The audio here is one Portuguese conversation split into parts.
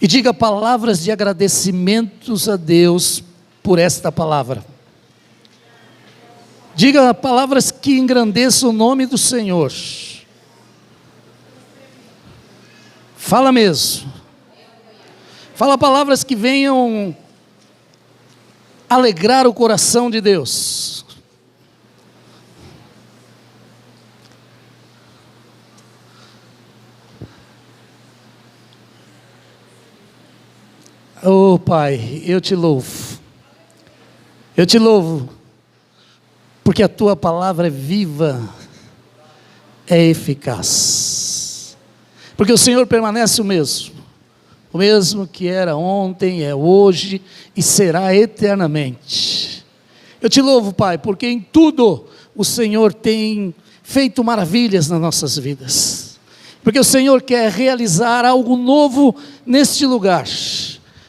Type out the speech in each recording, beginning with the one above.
e diga palavras de agradecimentos a Deus por esta palavra. Diga palavras que engrandeçam o nome do Senhor. Fala mesmo. Fala palavras que venham alegrar o coração de Deus. Oh Pai, eu te louvo. Eu te louvo, porque a tua palavra é viva, é eficaz. Porque o Senhor permanece o mesmo que era ontem, é hoje e será eternamente. Eu te louvo, Pai, porque em tudo o Senhor tem feito maravilhas nas nossas vidas. Porque o Senhor quer realizar algo novo neste lugar.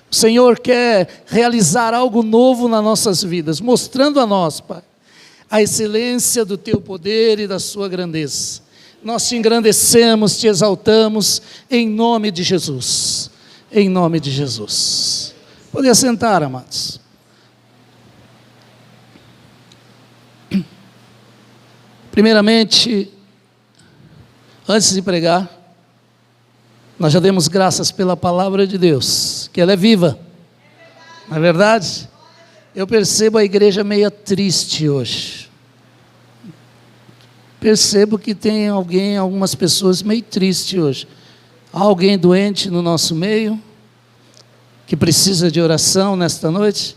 O Senhor quer realizar algo novo nas nossas vidas, mostrando a nós, Pai, a excelência do teu poder e da sua grandeza. Nós te engrandecemos, te exaltamos, em nome de Jesus. Em nome de Jesus. Pode assentar, amados. Primeiramente, antes de pregar, nós já demos graças pela palavra de Deus, que ela é viva, não é verdade? Eu percebo a igreja meio triste hoje. Percebo que tem algumas pessoas meio tristes hoje. Há alguém doente no nosso meio, que precisa de oração nesta noite,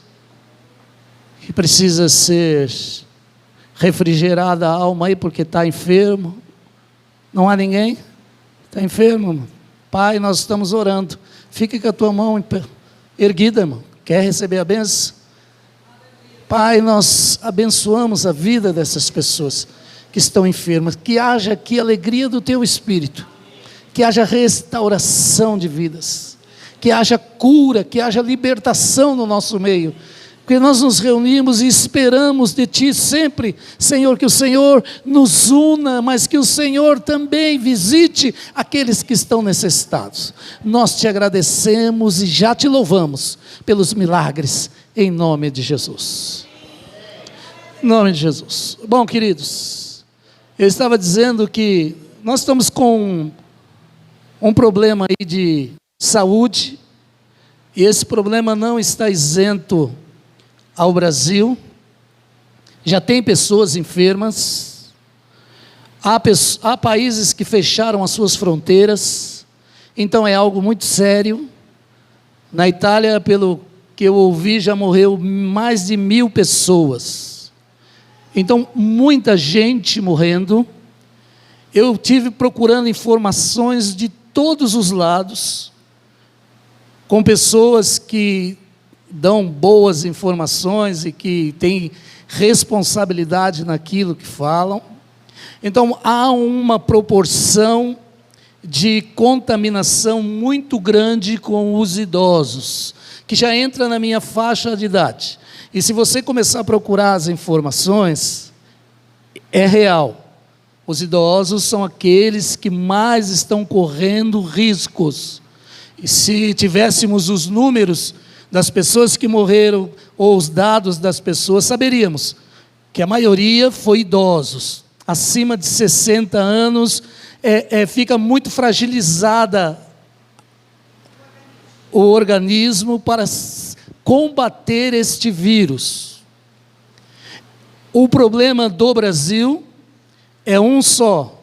que precisa ser refrigerada a alma aí porque está enfermo. Não há ninguém? Está enfermo, irmão? Pai, nós estamos orando. Fique com a tua mão erguida, irmão. Quer receber a bênção? Pai, nós abençoamos a vida dessas pessoas que estão enfermas. Que haja aqui alegria do teu Espírito. Que haja restauração de vidas. Que haja cura, que haja libertação no nosso meio. Porque nós nos reunimos e esperamos de Ti sempre, Senhor, que o Senhor nos una, mas que o Senhor também visite aqueles que estão necessitados. Nós Te agradecemos e já Te louvamos pelos milagres, em nome de Jesus. Em nome de Jesus. Bom, queridos, eu estava dizendo que nós estamos com um problema aí de saúde, e esse problema não está isento ao Brasil. Já tem pessoas enfermas, há países que fecharam as suas fronteiras, então é algo muito sério. Na Itália, pelo que eu ouvi, já morreu mais de 1.000 pessoas, então muita gente morrendo. Eu tive procurando informações de todos os lados, com pessoas que dão boas informações e que têm responsabilidade naquilo que falam. Então há uma proporção de contaminação muito grande com os idosos, que já entra na minha faixa de idade. E se você começar a procurar as informações, é real. Os idosos são aqueles que mais estão correndo riscos. E se tivéssemos os números das pessoas que morreram, ou os dados das pessoas, saberíamos que a maioria foi idosos, acima de 60 anos, fica muito fragilizada o organismo para combater este vírus. O problema do Brasil é um só: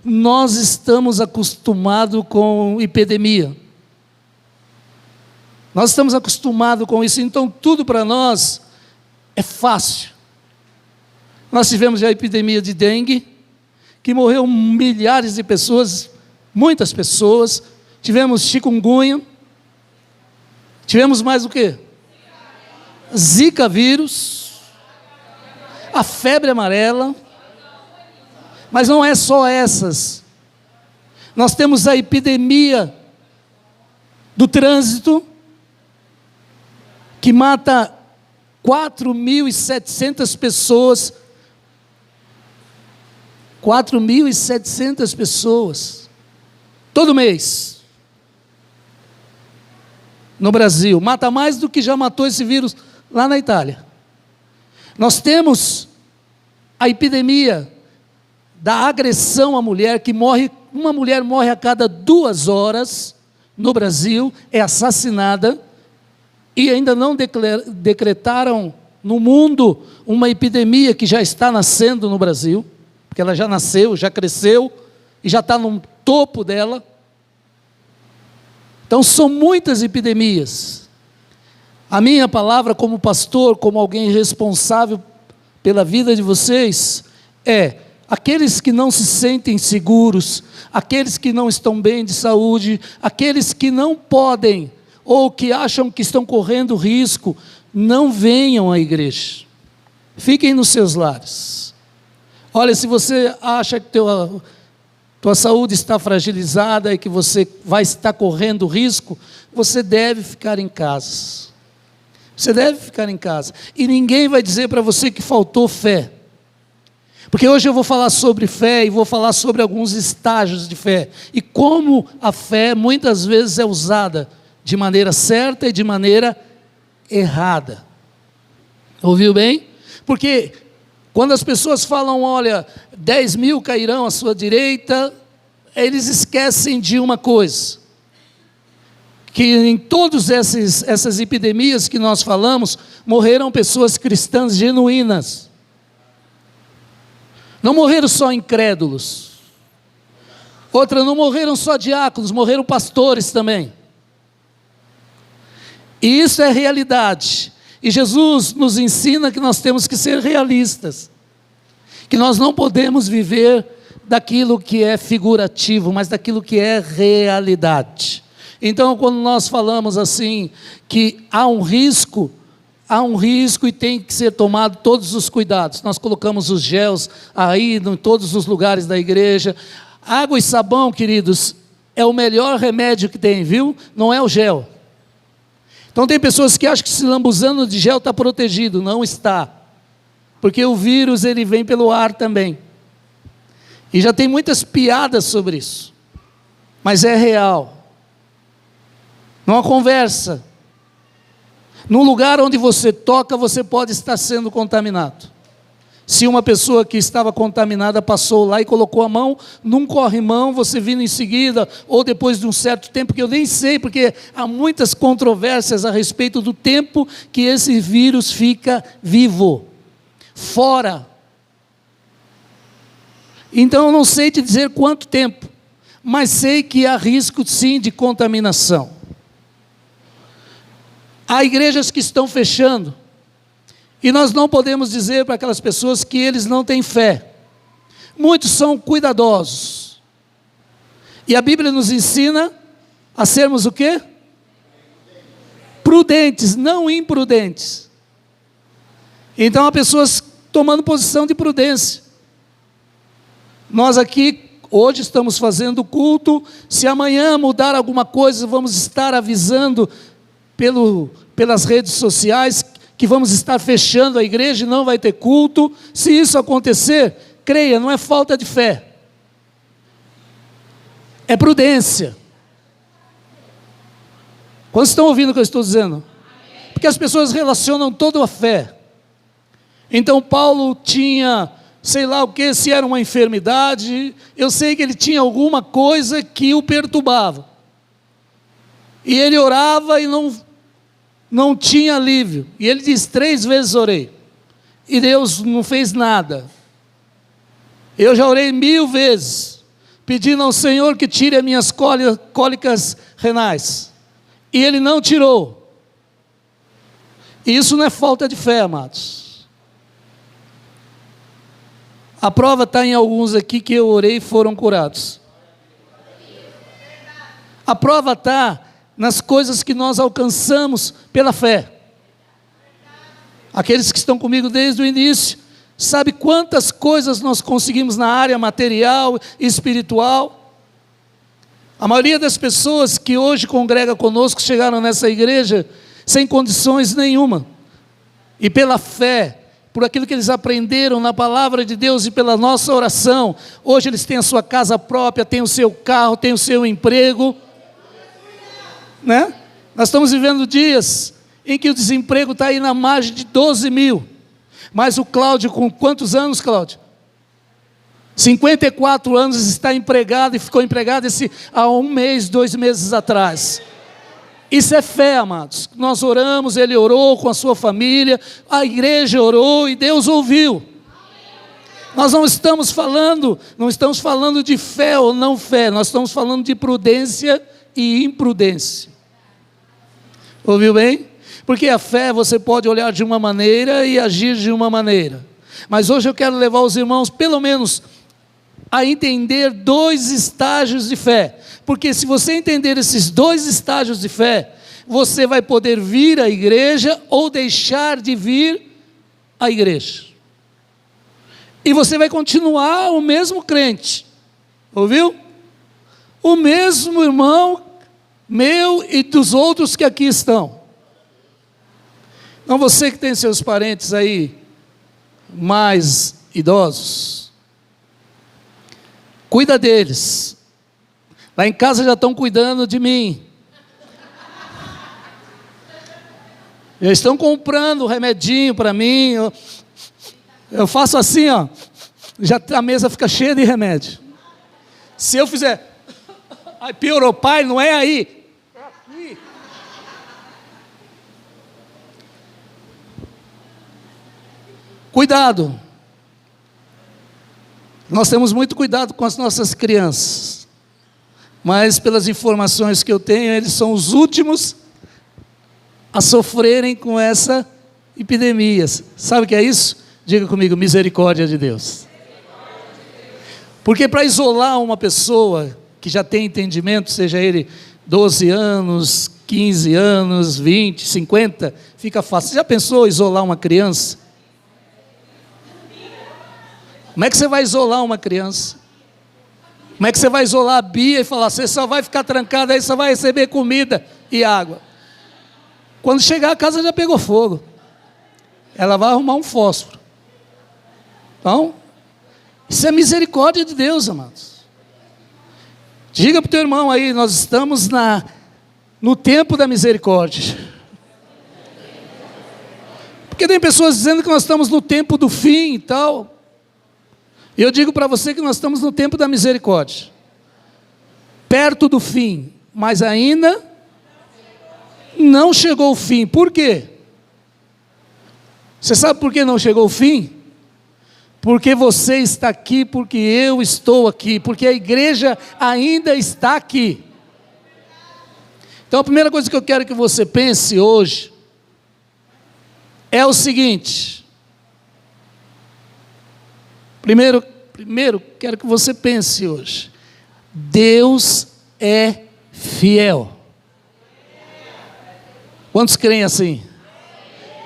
nós estamos acostumados com epidemia. Nós estamos acostumados com isso, então tudo para nós é fácil. Nós tivemos a epidemia de dengue, que morreu milhares de pessoas, muitas pessoas. Tivemos chikungunya. Tivemos mais o quê? Zika vírus. A febre amarela. Mas não é só essas. Nós temos a epidemia do trânsito, que mata 4.700 pessoas. 4.700 pessoas todo mês. no Brasil. Mata mais do que já matou esse vírus lá na Itália. Nós temos a epidemia da agressão à mulher, que morre, uma mulher morre a cada 2 horas no Brasil, é assassinada, e ainda não decretaram no mundo uma epidemia que já está nascendo no Brasil, porque ela já nasceu, já cresceu, e já está no topo dela. Então são muitas epidemias. A minha palavra como pastor, como alguém responsável pela vida de vocês, é: aqueles que não se sentem seguros, aqueles que não estão bem de saúde, aqueles que não podem, ou que acham que estão correndo risco, não venham à igreja. Fiquem nos seus lares. Olha, se você acha que tua saúde está fragilizada e que você vai estar correndo risco, você deve ficar em casa. Você deve ficar em casa. E ninguém vai dizer para você que faltou fé. Porque hoje eu vou falar sobre fé e vou falar sobre alguns estágios de fé. E como a fé muitas vezes é usada de maneira certa e de maneira errada. Ouviu bem? Porque quando as pessoas falam, olha, 10 mil cairão à sua direita, eles esquecem de uma coisa: que em todas essas epidemias que nós falamos, morreram pessoas cristãs genuínas. Não morreram só incrédulos. Outra, não morreram só diáconos, morreram pastores também. E isso é realidade. E Jesus nos ensina que nós temos que ser realistas. Que nós não podemos viver daquilo que é figurativo, mas daquilo que é realidade. Então, quando nós falamos assim, que há um risco e tem que ser tomado todos os cuidados. Nós colocamos os gels aí em todos os lugares da igreja. Água e sabão, queridos, é o melhor remédio que tem, viu? Não é o gel. Então tem pessoas que acham que se lambuzando de gel está protegido. Não está. Porque o vírus ele vem pelo ar também. E já tem muitas piadas sobre isso. Mas é real. Numa conversa, num lugar onde você toca, você pode estar sendo contaminado. Se uma pessoa que estava contaminada passou lá e colocou a mão num corrimão, você vindo em seguida, ou depois de um certo tempo, que eu nem sei, porque há muitas controvérsias a respeito do tempo que esse vírus fica vivo, fora. Então eu não sei te dizer quanto tempo, mas sei que há risco sim de contaminação. Há igrejas que estão fechando, e nós não podemos dizer para aquelas pessoas que eles não têm fé. Muitos são cuidadosos, e a Bíblia nos ensina a sermos o quê? Prudentes, não imprudentes. Então há pessoas tomando posição de prudência. Nós aqui hoje estamos fazendo culto, se amanhã mudar alguma coisa, vamos estar avisando pelas redes sociais, que vamos estar fechando a igreja e não vai ter culto. Se isso acontecer, creia, não é falta de fé, é prudência. Quantos estão ouvindo o que eu estou dizendo? Porque as pessoas relacionam toda a fé. Então Paulo tinha, sei lá o que, se era uma enfermidade, eu sei que ele tinha alguma coisa que o perturbava, e ele orava e não tinha alívio, e ele diz: 3 vezes orei, e Deus não fez nada. Eu já orei 1000 vezes, pedindo ao Senhor que tire as minhas cólicas renais, e Ele não tirou. E isso não é falta de fé, amados. A prova está em alguns aqui que eu orei e foram curados. A prova está nas coisas que nós alcançamos pela fé. Aqueles que estão comigo desde o início, sabe quantas coisas nós conseguimos na área material e espiritual? A maioria das pessoas que hoje congrega conosco chegaram nessa igreja sem condições nenhuma, e pela fé, por aquilo que eles aprenderam na palavra de Deus e pela nossa oração, hoje eles têm a sua casa própria, têm o seu carro, têm o seu emprego, né? Nós estamos vivendo dias em que o desemprego está aí na margem de 12 mil. Mas o Cláudio, com quantos anos, Cláudio? 54 anos, está empregado e ficou empregado há 1 mês, 2 meses atrás. Isso é fé, amados. Nós oramos, ele orou com a sua família, a igreja orou e Deus ouviu. Nós não estamos falando de fé ou não fé, nós estamos falando de prudência e imprudência. Ouviu bem? Porque a fé você pode olhar de uma maneira e agir de uma maneira. Mas hoje eu quero levar os irmãos, pelo menos, a entender 2 estágios de fé. Porque se você entender esses 2 estágios de fé, você vai poder vir à igreja ou deixar de vir à igreja. E você vai continuar o mesmo crente. Ouviu? O mesmo irmão meu e dos outros que aqui estão. Então você que tem seus parentes aí mais idosos, cuida deles. Lá em casa já estão cuidando de mim. Já estão comprando remedinho para mim. Eu faço assim, ó. Já a mesa fica cheia de remédio. Se eu fizer, ai, piorou, pai, não é aí. É aqui. Cuidado. Nós temos muito cuidado com as nossas crianças. Mas pelas informações que eu tenho, eles são os últimos a sofrerem com essa epidemia. Sabe o que é isso? Diga comigo, misericórdia de Deus. Porque para isolar uma pessoa que já tem entendimento, seja ele 12 anos, 15 anos, 20, 50, fica fácil. Você já pensou isolar uma criança? Como é que você vai isolar uma criança? Como é que você vai isolar a Bia e falar, você só vai ficar trancada aí, só vai receber comida e água? Quando chegar a casa já pegou fogo. Ela vai arrumar um fósforo. Então, isso é misericórdia de Deus, amados. Diga para o teu irmão aí, nós estamos no tempo da misericórdia. Porque tem pessoas dizendo que nós estamos no tempo do fim e tal. E eu digo para você que nós estamos no tempo da misericórdia. Perto do fim, mas ainda não chegou o fim. Por quê? Você sabe por que não chegou o fim? Porque você está aqui, porque eu estou aqui, porque a igreja ainda está aqui. Então a primeira coisa que eu quero que você pense hoje é o seguinte. Primeiro, quero que você pense hoje. Deus é fiel. Quantos creem assim?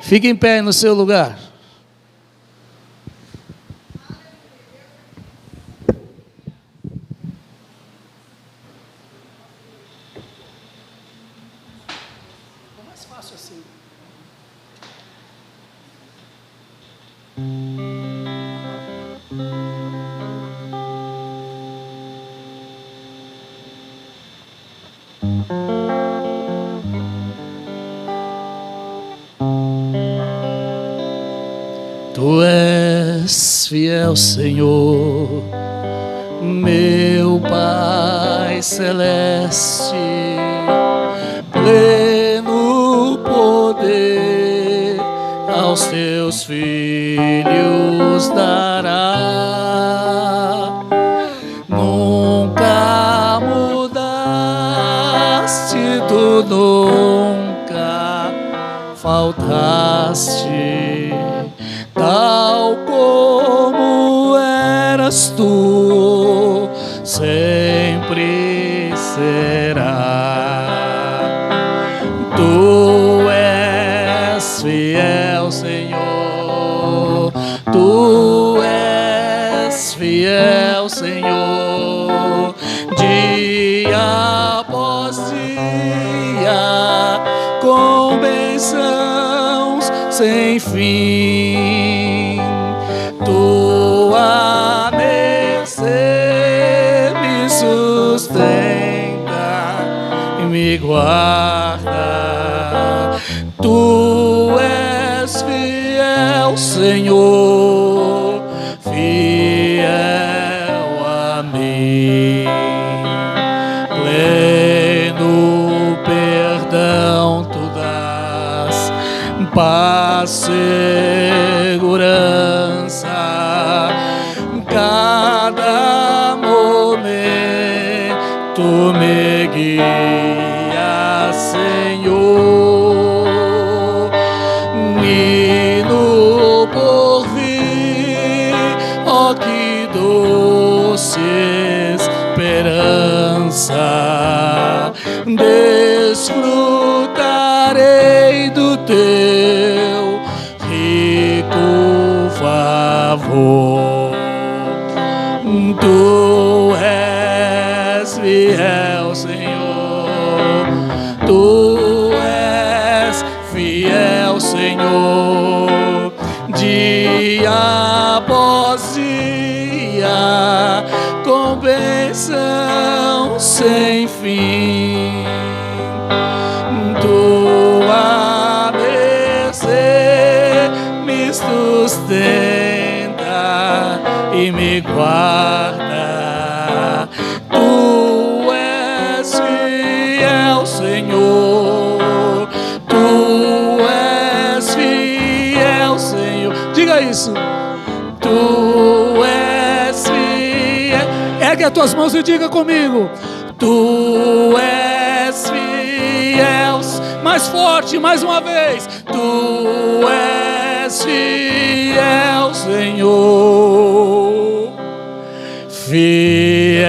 Fique em pé no seu lugar. É mais fácil assim. Tu és fiel, Senhor, meu Pai celeste, pleno poder aos teus filhos dará. Nunca mudaste, tu nunca faltaste. Tal como eras tu, sempre será. Tu és fiel, Senhor. Tu és fiel, Senhor. Dia após dia, com bênçãos sem fim. Tua mercê me sustenta e me guarda. guarda. Tu és fiel, Senhor, fiel a mim. Pleno perdão tu dás, paz, segurança, cada momento me guia, Senhor, e no porvir, ó que doce esperança, desfrutarei do teu rico favor. Tu és fiel, Senhor, tu és fiel, Senhor, dia após dia, com bênção sem fim. Tua mercê me sustenta e me guarda. Tu és fiel, Senhor, tu és fiel, Senhor. Diga isso. Tu és fiel. Ergue as tuas mãos e diga comigo. Tu és fiel. Mais forte, mais uma vez. Tu és fiel, Senhor, fiel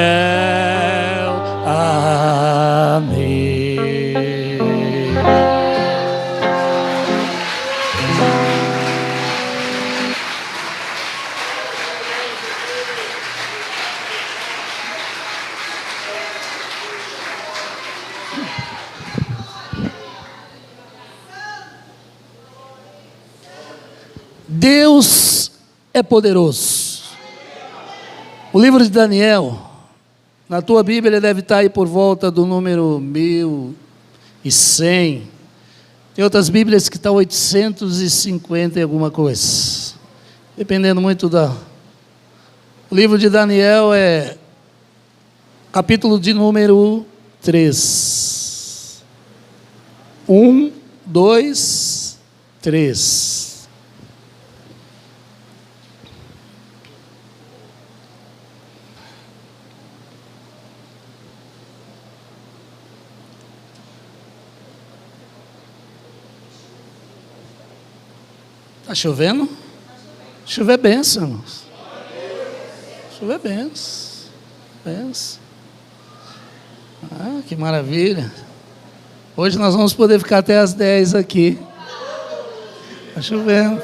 a mim. Deus é poderoso. O livro de Daniel, na tua Bíblia, deve estar aí por volta do número 1100. Tem outras Bíblias que estão 850 e alguma coisa, dependendo muito da... O livro de Daniel é capítulo de número 3. 1, 2, 3. Está chovendo? Chover benção, irmãos. Chover benção. Benção. Ah, que maravilha. Hoje nós vamos poder ficar até as 10 aqui. Está chovendo.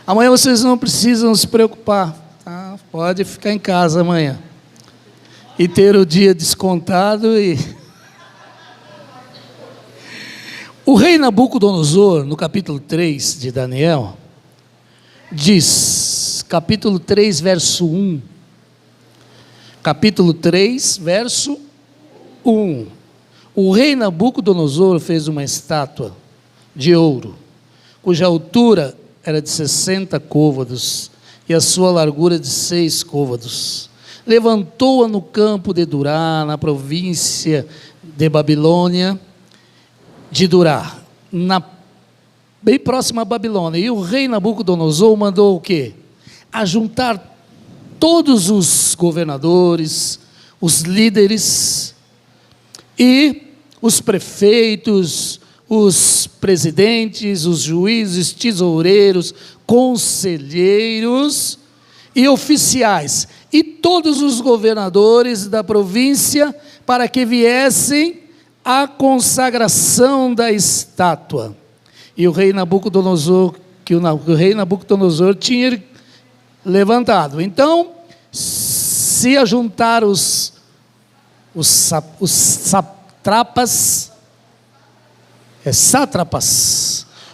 Amanhã vocês não precisam se preocupar, tá? Pode ficar em casa amanhã. E ter o dia descontado e... O rei Nabucodonosor, no capítulo 3 de Daniel, diz, capítulo 3, verso 1, capítulo 3, verso 1, o rei Nabucodonosor fez uma estátua de ouro, cuja altura era de 60 côvados e a sua largura de 6 côvados. Levantou-a no campo de Durá, na província de Babilônia, de Durá, bem próxima a Babilônia. E o rei Nabucodonosor mandou o quê? Ajuntar todos os governadores, os líderes e os prefeitos, os presidentes, os juízes, tesoureiros, conselheiros e oficiais, e todos os governadores da província, para que viessem a consagração da estátua. E o rei Nabucodonosor, o rei Nabucodonosor tinha levantado. Então, se ajuntar os sátrapas,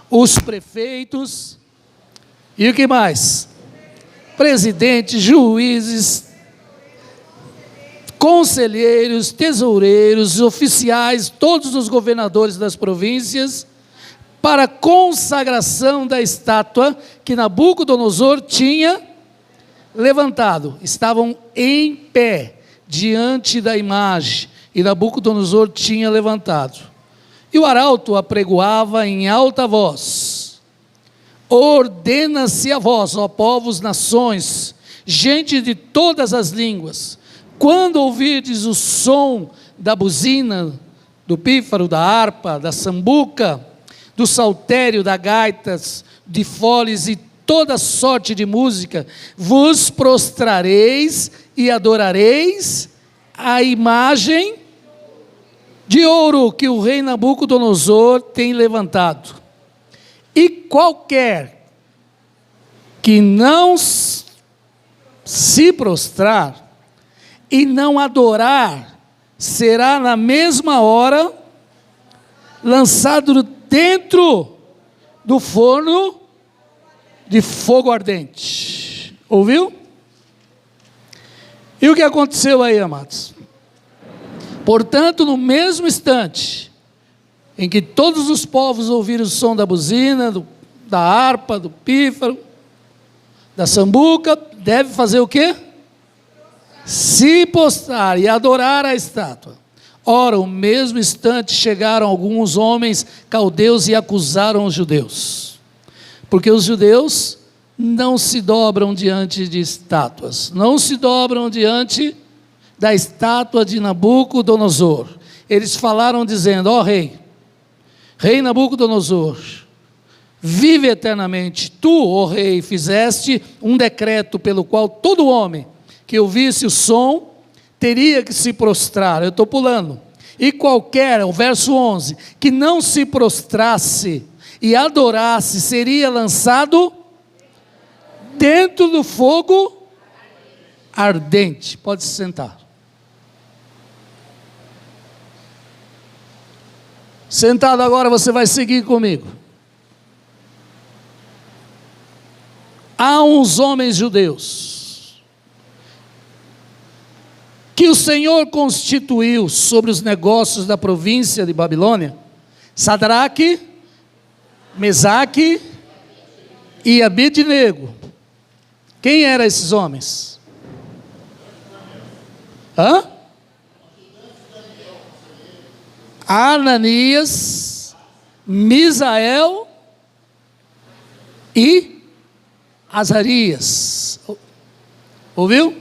os prefeitos, e o que mais? Presidentes, juízes, conselheiros, tesoureiros, oficiais, todos os governadores das províncias, para a consagração da estátua que Nabucodonosor tinha levantado. Estavam em pé diante da imagem, e Nabucodonosor tinha levantado. E o arauto apregoava em alta voz: ordena-se a vós, ó povos, nações, gente de todas as línguas, quando ouvirdes o som da buzina, do pífaro, da harpa, da sambuca, do saltério, da gaitas, de foles e toda sorte de música, vos prostrareis e adorareis a imagem de ouro que o rei Nabucodonosor tem levantado. E qualquer que não se prostrar e não adorar, será na mesma hora lançado dentro do forno de fogo ardente. Ouviu? E o que aconteceu aí, amados? Portanto, no mesmo instante em que todos os povos ouviram o som da buzina, da harpa, do pífaro, da sambuca, deve fazer o quê? Se prostrar e adorar a estátua. Ora, no mesmo instante chegaram alguns homens caldeus e acusaram os judeus, porque os judeus não se dobram diante de estátuas, não se dobram diante da estátua de Nabucodonosor. Eles falaram dizendo: ó rei Nabucodonosor, vive eternamente. Tu, ó rei, fizeste um decreto pelo qual todo homem que ouvisse o som teria que se prostrar. Eu estou pulando. E qualquer, o verso 11, que não se prostrasse e adorasse, seria lançado dentro do fogo ardente. Pode se sentar. Sentado agora, você vai seguir comigo. Há uns homens judeus que o Senhor constituiu sobre os negócios da província de Babilônia: Sadraque, Mesaque e Abednego. Quem eram esses homens? Ananias, Misael e Azarias. Ouviu?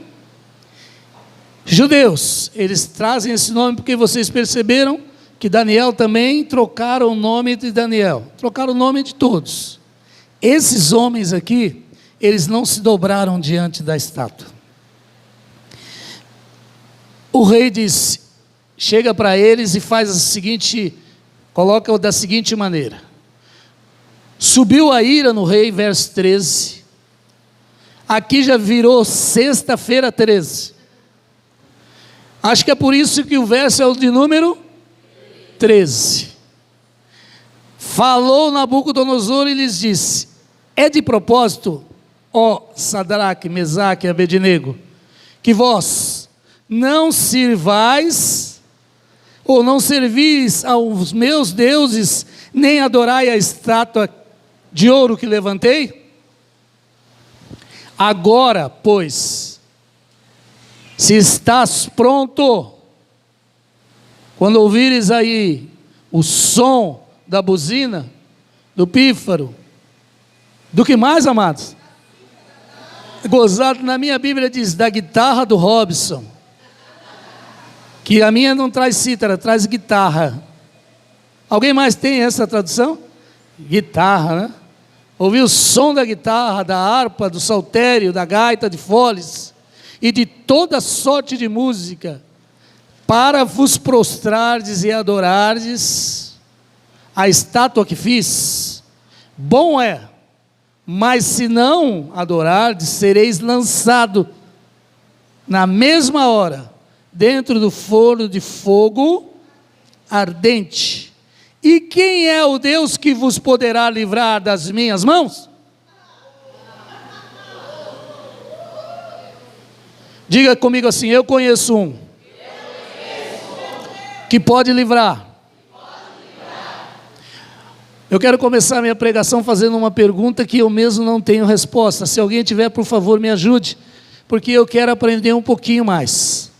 Judeus, eles trazem esse nome porque vocês perceberam que Daniel também trocaram o nome de Daniel, trocaram o nome de todos. Esses homens aqui, eles não se dobraram diante da estátua. O rei disse, chega para eles e faz a seguinte, coloca da seguinte maneira: subiu a ira no rei, verso 13, aqui já virou sexta-feira 13, acho que é por isso que o verso é o de número 13, falou Nabucodonosor e lhes disse: é de propósito, ó Sadraque, Mesaque e Abednego, que vós não sirvais ou não servis aos meus deuses, nem adorai a estátua de ouro que levantei? Agora, pois, se estás pronto, quando ouvires aí o som da buzina, do pífaro, do que mais, amados? Gozado, na minha Bíblia diz da guitarra do Robson, que a minha não traz cítara, traz guitarra. Alguém mais tem essa tradução? Guitarra, né? Ouvir o som da guitarra, da harpa, do saltério, da gaita, de foles e de toda sorte de música, para vos prostrardes e adorardes a estátua que fiz. Bom é, mas se não adorardes, sereis lançado na mesma hora dentro do forno de fogo ardente. E quem é o Deus que vos poderá livrar das minhas mãos? Diga comigo assim: eu conheço um que pode livrar. Eu quero começar a minha pregação fazendo uma pergunta que eu mesmo não tenho resposta. Se alguém tiver, por favor, me ajude, porque eu quero aprender um pouquinho mais.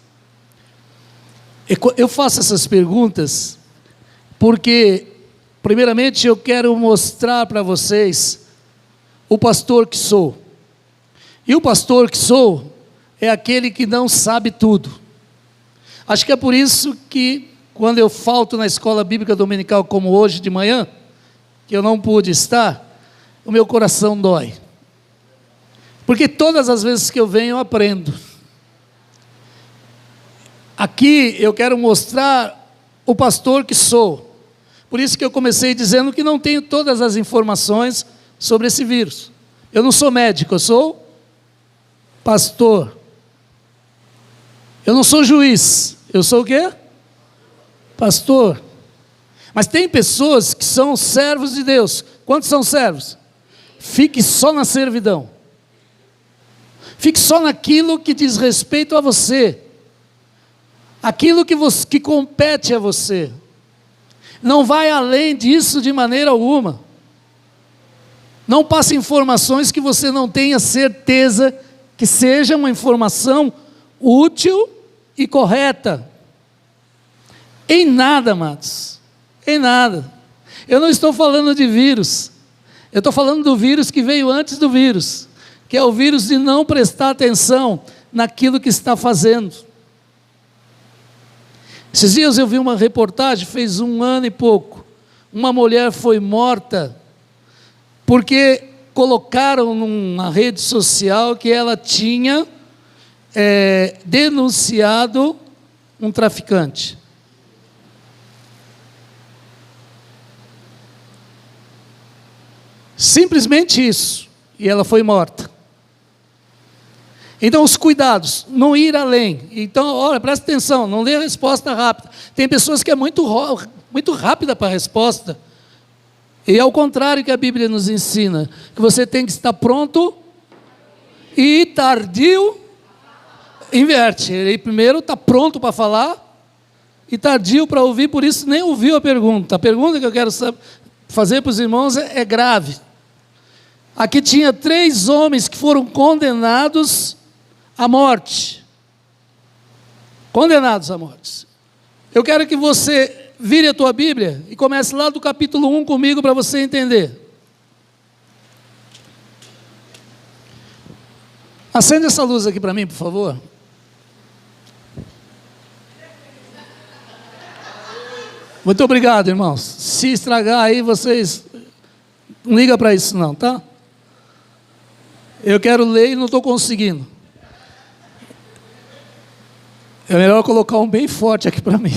Eu faço essas perguntas porque, primeiramente, eu quero mostrar para vocês o pastor que sou. E o pastor que sou é aquele que não sabe tudo. Acho que é por isso que, quando eu falto na escola bíblica dominical, como hoje de manhã, que eu não pude estar, o meu coração dói. Porque todas as vezes que eu venho, eu aprendo. Aqui eu quero mostrar o pastor que sou. Por isso que eu comecei dizendo que não tenho todas as informações sobre esse vírus. Eu não sou médico, eu sou pastor. Eu não sou juiz, eu sou o quê? Pastor. Mas tem pessoas que são servos de Deus. Quantos são servos? Fique só na servidão. Fique só naquilo que diz respeito a você. Aquilo que compete a você. Não vai além disso de maneira alguma. Não passe informações que você não tenha certeza que seja uma informação útil e correta. Em nada, amados. Em nada. Eu não estou falando de vírus. Eu estou falando do vírus que veio antes do vírus, que é o vírus de não prestar atenção naquilo que está fazendo. Esses dias eu vi uma reportagem, fez 1 ano e pouco. Uma mulher foi morta porque colocaram numa rede social que ela tinha denunciado um traficante. Simplesmente isso. E ela foi morta. Então, os cuidados, não ir além. Então, olha, presta atenção, não dê a resposta rápida. Tem pessoas que é muito rápida para a resposta. E é o contrário que a Bíblia nos ensina, que você tem que estar pronto e tardio, inverte. Ele primeiro está pronto para falar e tardio para ouvir, por isso nem ouviu a pergunta. A pergunta que eu quero fazer para os irmãos é grave. Aqui tinha 3 homens que foram condenados à morte. Condenados à morte. Eu quero que você vire a tua Bíblia e comece lá do capítulo 1 comigo para você entender. Acende essa luz aqui para mim, por favor. Muito obrigado, irmãos. Se estragar aí, vocês não ligam para isso não, tá? Eu quero ler e não estou conseguindo. É melhor colocar um bem forte aqui para mim.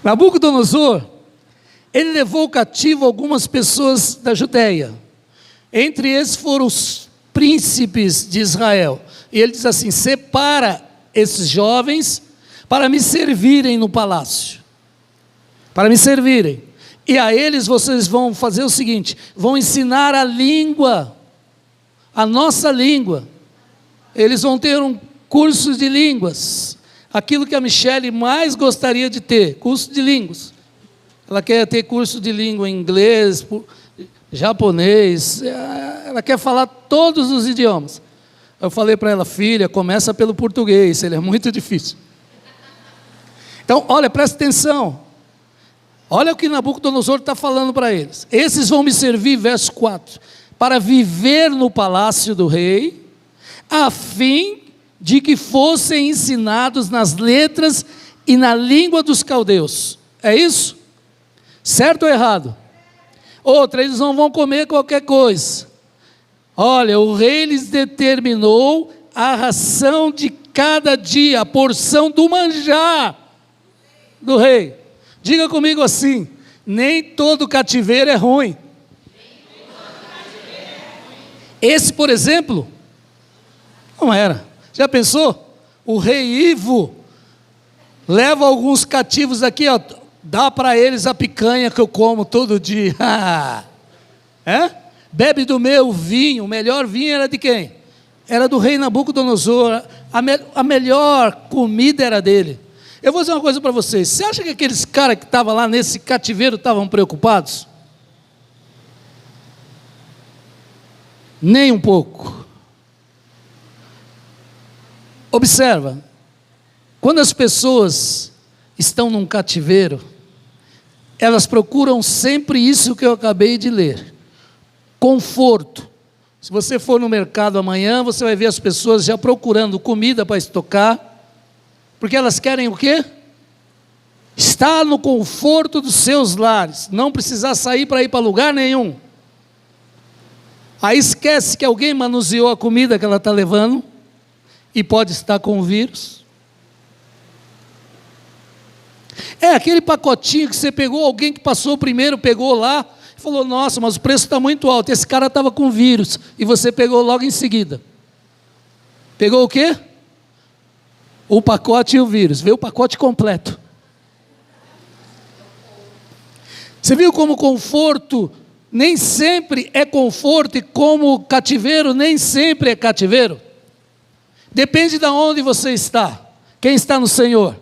Nabucodonosor, ele levou cativo algumas pessoas da Judeia. Entre esses foram os príncipes de Israel. E ele diz assim: separa esses jovens para me servirem no palácio. Para me servirem. E a eles vocês vão fazer o seguinte: vão ensinar a língua, a nossa língua. Eles vão ter um curso de línguas. Aquilo que a Michele mais gostaria de ter, curso de línguas. Ela quer ter curso de língua em inglês, japonês, ela quer falar todos os idiomas. Eu falei para ela: filha, começa pelo português, ele é muito difícil. Então, olha, presta atenção. Olha o que Nabucodonosor está falando para eles. Esses vão me servir, verso 4, para viver no palácio do rei, a fim de que fossem ensinados nas letras e na língua dos caldeus. É isso? Certo ou errado? Outra, eles não vão comer qualquer coisa. Olha, o rei lhes determinou a ração de cada dia, a porção do manjar do rei. Diga comigo assim: nem todo cativeiro é ruim. Esse, por exemplo, não era. Já pensou? O rei Ivo leva alguns cativos aqui, ó, dá para eles a picanha que eu como todo dia. Bebe do meu vinho. O melhor vinho era de quem? Era do rei Nabucodonosor. A melhor comida era dele. Eu vou dizer uma coisa para vocês. Você acha que aqueles caras que estavam lá nesse cativeiro estavam preocupados? Nem um pouco. Observa, quando as pessoas estão num cativeiro, elas procuram sempre isso que eu acabei de ler: conforto. Se você for no mercado amanhã, você vai ver as pessoas já procurando comida para estocar, porque elas querem o quê? Estar no conforto dos seus lares, não precisar sair para ir para lugar nenhum. Aí esquece que alguém manuseou a comida que ela está levando, e pode estar com o vírus. É aquele pacotinho que você pegou, alguém que passou primeiro, pegou lá, e falou: nossa, mas o preço está muito alto, esse cara estava com vírus, e você pegou logo em seguida. Pegou o quê? O pacote e o vírus, veio o pacote completo. Você viu como conforto nem sempre é conforto, e como cativeiro nem sempre é cativeiro? Depende de onde você está. Quem está no Senhor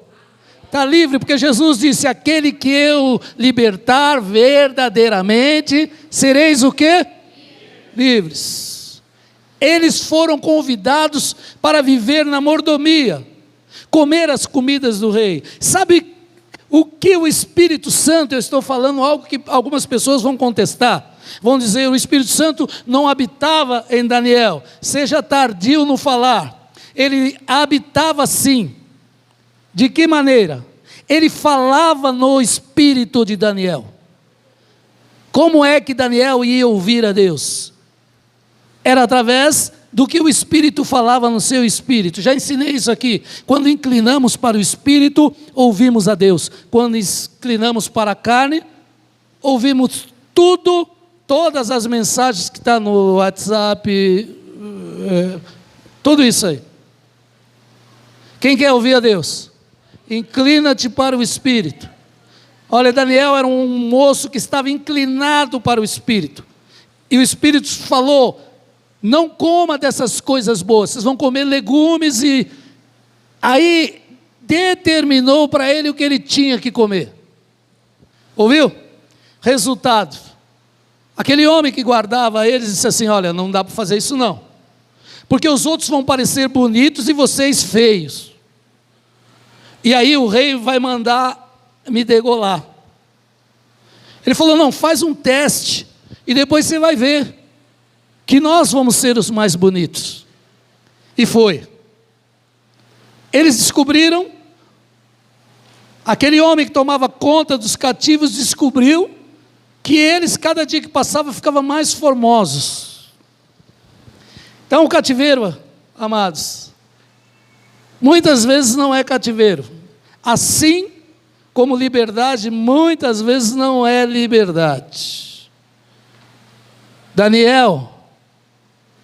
está livre, porque Jesus disse: aquele que eu libertar verdadeiramente, sereis o quê? Livres. Eles foram convidados para viver na mordomia, comer as comidas do rei. Sabe o que o Espírito Santo, eu estou falando algo que algumas pessoas vão contestar, vão dizer: o Espírito Santo não habitava em Daniel. Seja tardio no falar, ele habitava sim. De que maneira? Ele falava no espírito de Daniel. Como é que Daniel ia ouvir a Deus? Era através do que o Espírito falava no seu espírito. Já ensinei isso aqui. Quando inclinamos para o Espírito, ouvimos a Deus. Quando inclinamos para a carne, ouvimos tudo, todas as mensagens que estão no WhatsApp, tudo isso aí. Quem quer ouvir a Deus? Inclina-te para o Espírito. Olha, Daniel era um moço que estava inclinado para o Espírito. E o Espírito falou: não coma dessas coisas boas, vocês vão comer legumes. E aí determinou para ele o que ele tinha que comer. Ouviu? Resultado: aquele homem que guardava eles disse assim: olha, não dá para fazer isso não, porque os outros vão parecer bonitos e vocês feios. E aí o rei vai mandar me degolar. Ele falou: não, faz um teste, e depois você vai ver que nós vamos ser os mais bonitos. E foi. Eles descobriram, aquele homem que tomava conta dos cativos descobriu que eles, cada dia que passava, ficavam mais formosos. Então o cativeiro, amados, muitas vezes não é cativeiro. Assim como liberdade, muitas vezes não é liberdade. Daniel,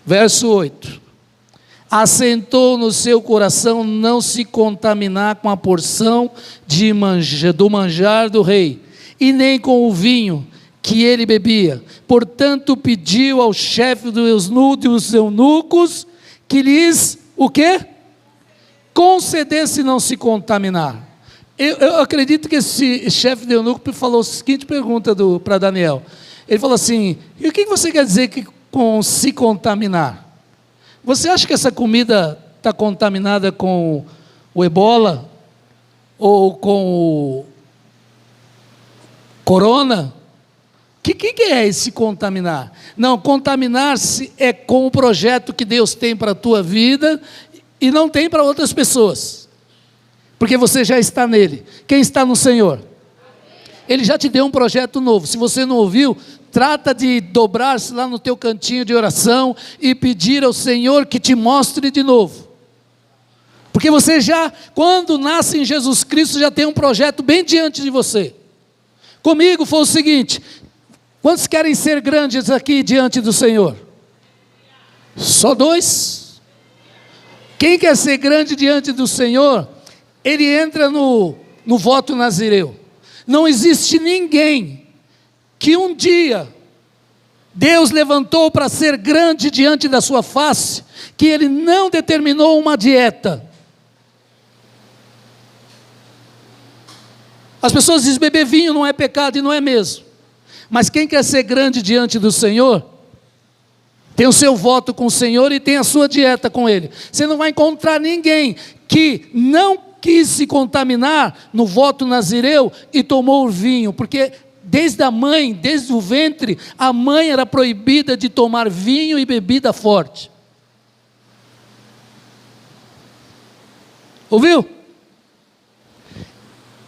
verso 8: assentou no seu coração não se contaminar com a porção do manjar do rei, e nem com o vinho que ele bebia. Portanto pediu ao chefe dos eunucos que lhes, o quê? Concedesse não se contaminar. Eu acredito que esse chefe de eunuco falou a seguinte pergunta para Daniel. Ele falou assim: e o que você quer dizer que com se contaminar? Você acha que essa comida está contaminada com o ebola? Ou com o corona? O que é esse contaminar? Não, contaminar-se é com o projeto que Deus tem para a tua vida e não tem para outras pessoas, porque você já está nele. Quem está no Senhor? Ele já te deu um projeto novo. Se você não ouviu, trata de dobrar-se lá no teu cantinho de oração e pedir ao Senhor que te mostre de novo, porque você já, quando nasce em Jesus Cristo, já tem um projeto bem diante de você. Comigo foi o seguinte: quantos querem ser grandes aqui diante do Senhor? Só 2. Quem quer ser grande diante do Senhor, ele entra no voto nazireu. Não existe ninguém que um dia Deus levantou para ser grande diante da sua face, que ele não determinou uma dieta. As pessoas dizem beber vinho não é pecado, e não é mesmo. Mas quem quer ser grande diante do Senhor, tem o seu voto com o Senhor e tem a sua dieta com Ele. Você não vai encontrar ninguém que não quis se contaminar no voto nazireu e tomou o vinho, porque desde a mãe, desde o ventre, a mãe era proibida de tomar vinho e bebida forte. Ouviu?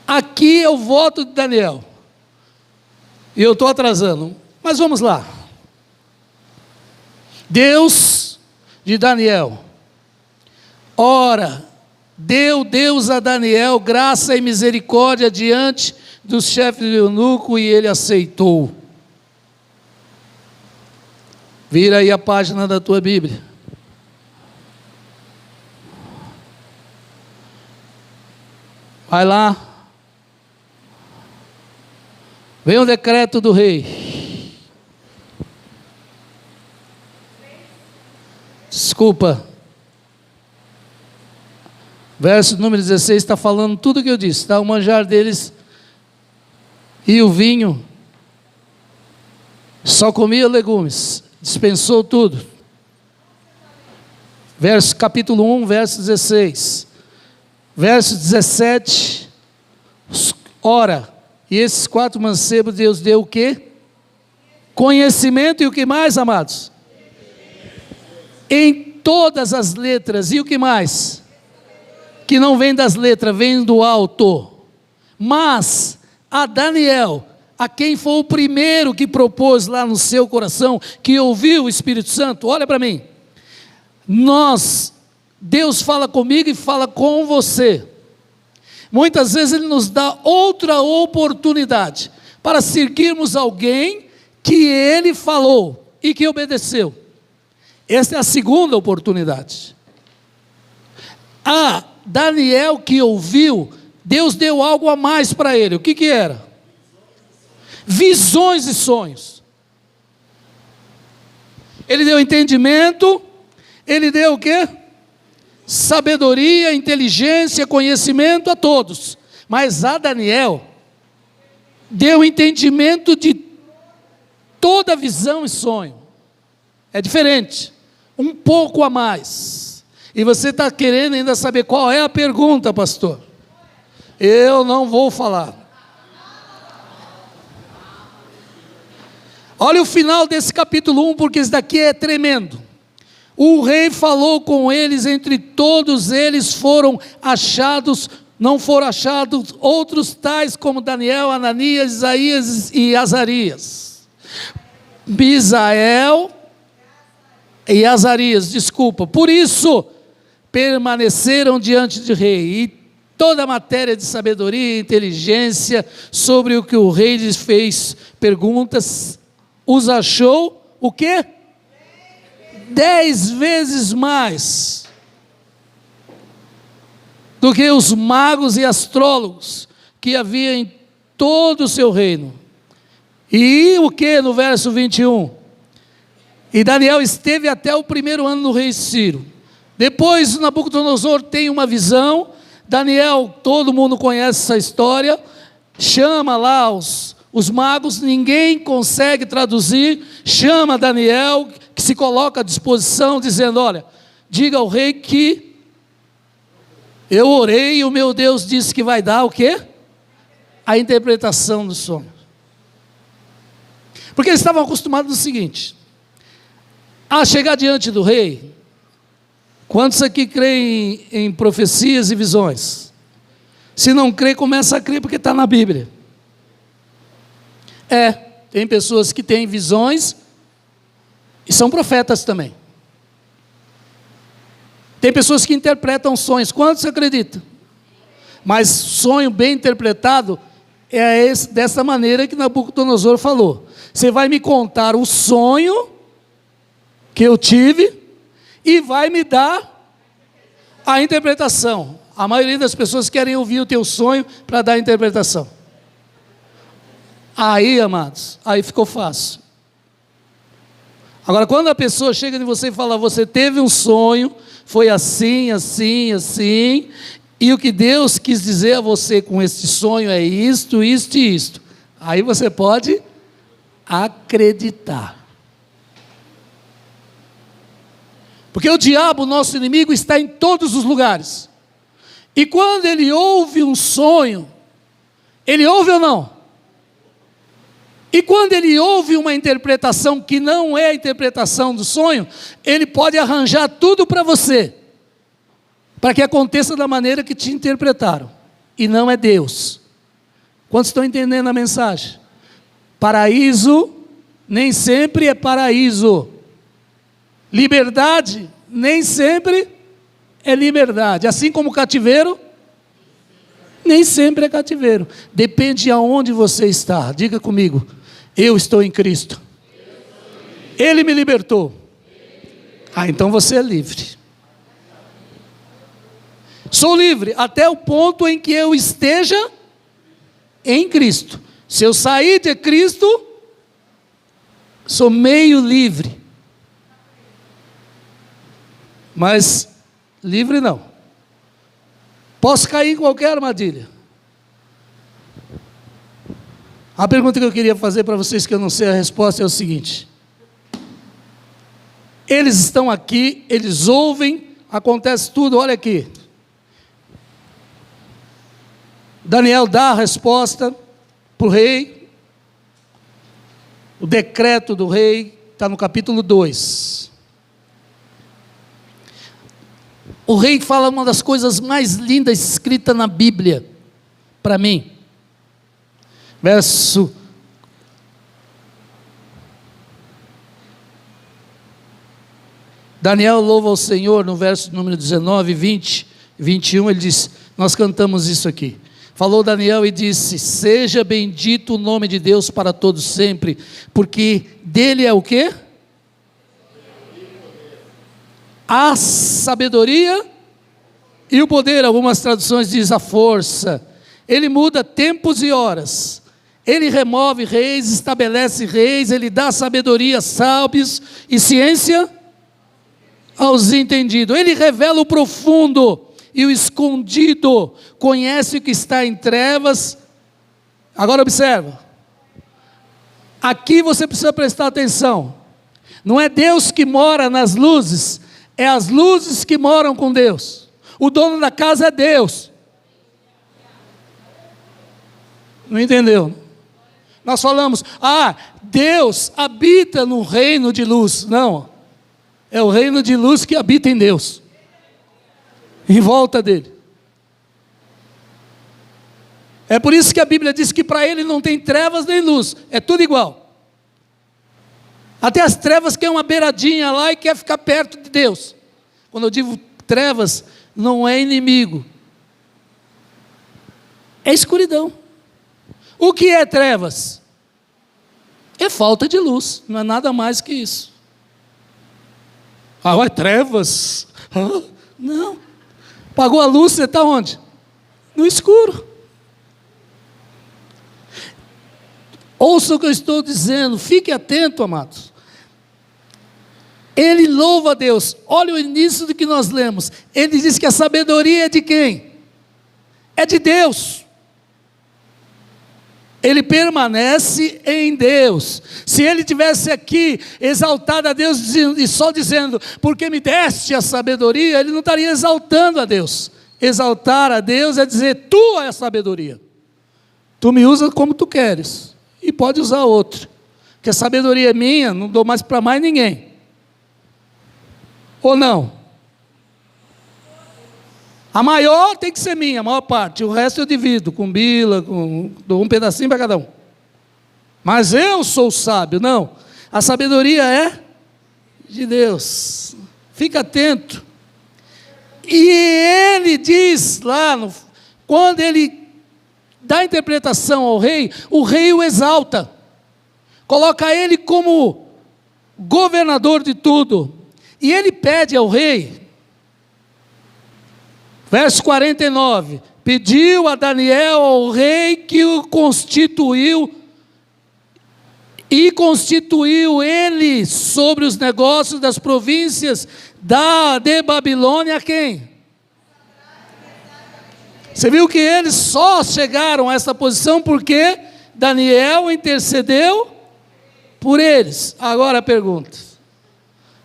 Aqui é o voto de Daniel. E eu estou atrasando, mas vamos lá. Deus de Daniel. Ora, deu Deus a Daniel graça e misericórdia diante do chefe do eunuco, e ele aceitou. Vira aí a página da tua Bíblia. Vai lá. Vem o decreto do rei. Desculpa. Verso número 16 está falando tudo o que eu disse, tá? O manjar deles e o vinho, só comia legumes, dispensou tudo. Capítulo 1, verso 16. Verso 17. Ora, e esses 4 mancebos Deus deu o quê? Conhecimento, e o que mais, amados? Em todas as letras, e o que mais? Que não vem das letras, vem do alto. Mas a Daniel, a quem foi o primeiro que propôs lá no seu coração, que ouviu o Espírito Santo, olha para mim. Deus fala comigo e fala com você. Muitas vezes Ele nos dá outra oportunidade para seguirmos alguém que Ele falou e que obedeceu. Esta é a segunda oportunidade. A Daniel que ouviu, Deus deu algo a mais para ele. O que era? Visões e sonhos. Ele deu entendimento, ele deu o quê? Sabedoria, inteligência, conhecimento a todos. Mas a Daniel deu entendimento de toda visão e sonho. É diferente, um pouco a mais. E você está querendo ainda saber qual é a pergunta, pastor? Eu não vou falar. Olha o final desse capítulo 1, porque isso daqui é tremendo. O rei falou com eles, entre todos eles não foram achados outros tais como Daniel, Ananias, Isaías e Azarias. Misael e Azarias, por isso permaneceram diante do rei, e toda a matéria de sabedoria e inteligência sobre o que o rei lhes fez perguntas, os achou, o quê? 10 vezes mais do que os magos e astrólogos que havia em todo o seu reino. E o que no verso 21? E Daniel esteve até o 1º ano do rei Ciro. Depois Nabucodonosor tem uma visão. Daniel, todo mundo conhece essa história, chama lá os magos, ninguém consegue traduzir, chama Daniel, que se coloca à disposição, dizendo: olha, diga ao rei que eu orei e o meu Deus disse que vai dar o quê? A interpretação do sonho. Porque eles estavam acostumados no seguinte: a chegar diante do rei. Quantos aqui creem em profecias e visões? Se não crê, começa a crer porque está na Bíblia. Tem pessoas que têm visões e são profetas também. Tem pessoas que interpretam sonhos. Quantos acreditam? Mas sonho bem interpretado é dessa maneira que Nabucodonosor falou: você vai me contar o sonho que eu tive e vai me dar a interpretação. A maioria das pessoas querem ouvir o teu sonho para dar a interpretação. Aí, amados, aí ficou fácil. Agora, quando a pessoa chega em você e fala: você teve um sonho, foi assim, assim, assim, E o que Deus quis dizer a você com este sonho é isto, isto e isto. Aí você pode acreditar. Porque o diabo, nosso inimigo, está em todos os lugares. E quando ele ouve um sonho, ele ouve ou não? E quando ele ouve uma interpretação que não é a interpretação do sonho, ele pode arranjar tudo para você, para que aconteça da maneira que te interpretaram. E não é Deus. Quantos estão entendendo a mensagem? Paraíso nem sempre é paraíso. Liberdade nem sempre é liberdade. Assim como cativeiro, nem sempre é cativeiro. Depende de aonde você está. Diga comigo: eu estou em Cristo. Ele me libertou. Então você é livre. Sou livre até o ponto em que eu esteja em Cristo. Se eu sair de Cristo, sou meio livre. Mas livre não. Posso cair em qualquer armadilha. A pergunta que eu queria fazer para vocês, que eu não sei a resposta, é o seguinte: eles estão aqui, eles ouvem, acontece tudo, olha aqui. Daniel dá a resposta para o rei. O decreto do rei está no capítulo 2. O rei fala uma das coisas mais lindas escritas na Bíblia, para mim. Verso... Daniel louva ao Senhor, no verso número 19, 20, 21, ele diz, nós cantamos isso aqui. Falou Daniel e disse: seja bendito o nome de Deus para todos sempre, porque dele é o quê? A sabedoria e o poder. Algumas traduções diz a força. Ele muda tempos e horas. Ele remove reis, estabelece reis. Ele dá sabedoria, sábios e ciência aos entendidos. Ele revela o profundo e o escondido. Conhece o que está em trevas. Agora observa. Aqui você precisa prestar atenção. Não é Deus que mora nas luzes, é as luzes que moram com Deus. O dono da casa é Deus. Não entendeu? Nós falamos, Deus habita no reino de luz. Não, é o reino de luz que habita em Deus, em volta dele. É por isso que a Bíblia diz que para ele não tem trevas nem luz, é tudo igual. Até as trevas querem uma beiradinha lá e quer ficar perto de Deus. Quando eu digo trevas, não é inimigo, é escuridão. O que é trevas? É falta de luz, não é nada mais que isso. É trevas? Não. Apagou a luz, você está onde? No escuro. Ouça o que eu estou dizendo, fique atento, amados. Ele louva a Deus. Olha o início do que nós lemos. Ele diz que a sabedoria é de quem? É de Deus. Ele permanece em Deus. Se ele tivesse aqui exaltado a Deus e só dizendo, porque me deste a sabedoria, ele não estaria exaltando a Deus. Exaltar a Deus é dizer, tu é a sabedoria. Tu me usa como tu queres. E pode usar outro. Porque a sabedoria é minha, não dou mais para mais ninguém. Ou não? A maior tem que ser minha, a maior parte. O resto eu divido com Bila, dou um pedacinho para cada um. Mas eu sou sábio. Não. A sabedoria é de Deus. Fica atento. E ele diz lá, quando ele dá interpretação ao rei, o rei o exalta. Coloca ele como governador de tudo. E ele pede ao rei, verso 49, pediu a Daniel ao rei que o constituiu, e constituiu ele sobre os negócios das províncias de Babilônia, quem? Você viu que eles só chegaram a essa posição porque Daniel intercedeu por eles. Agora a pergunta: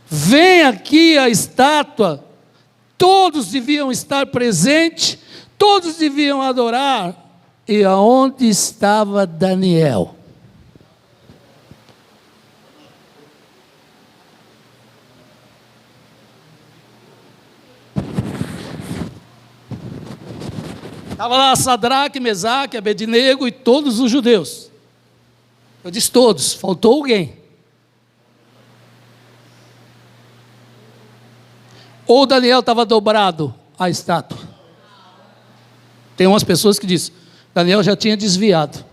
vem aqui a estátua, todos deviam estar presentes, todos deviam adorar, e aonde estava Daniel? Estava lá Sadraque, Mesaque, Abednego e todos os judeus. Eu disse todos, faltou alguém. Ou Daniel estava dobrado à estátua. Tem umas pessoas que dizem, Daniel já tinha desviado.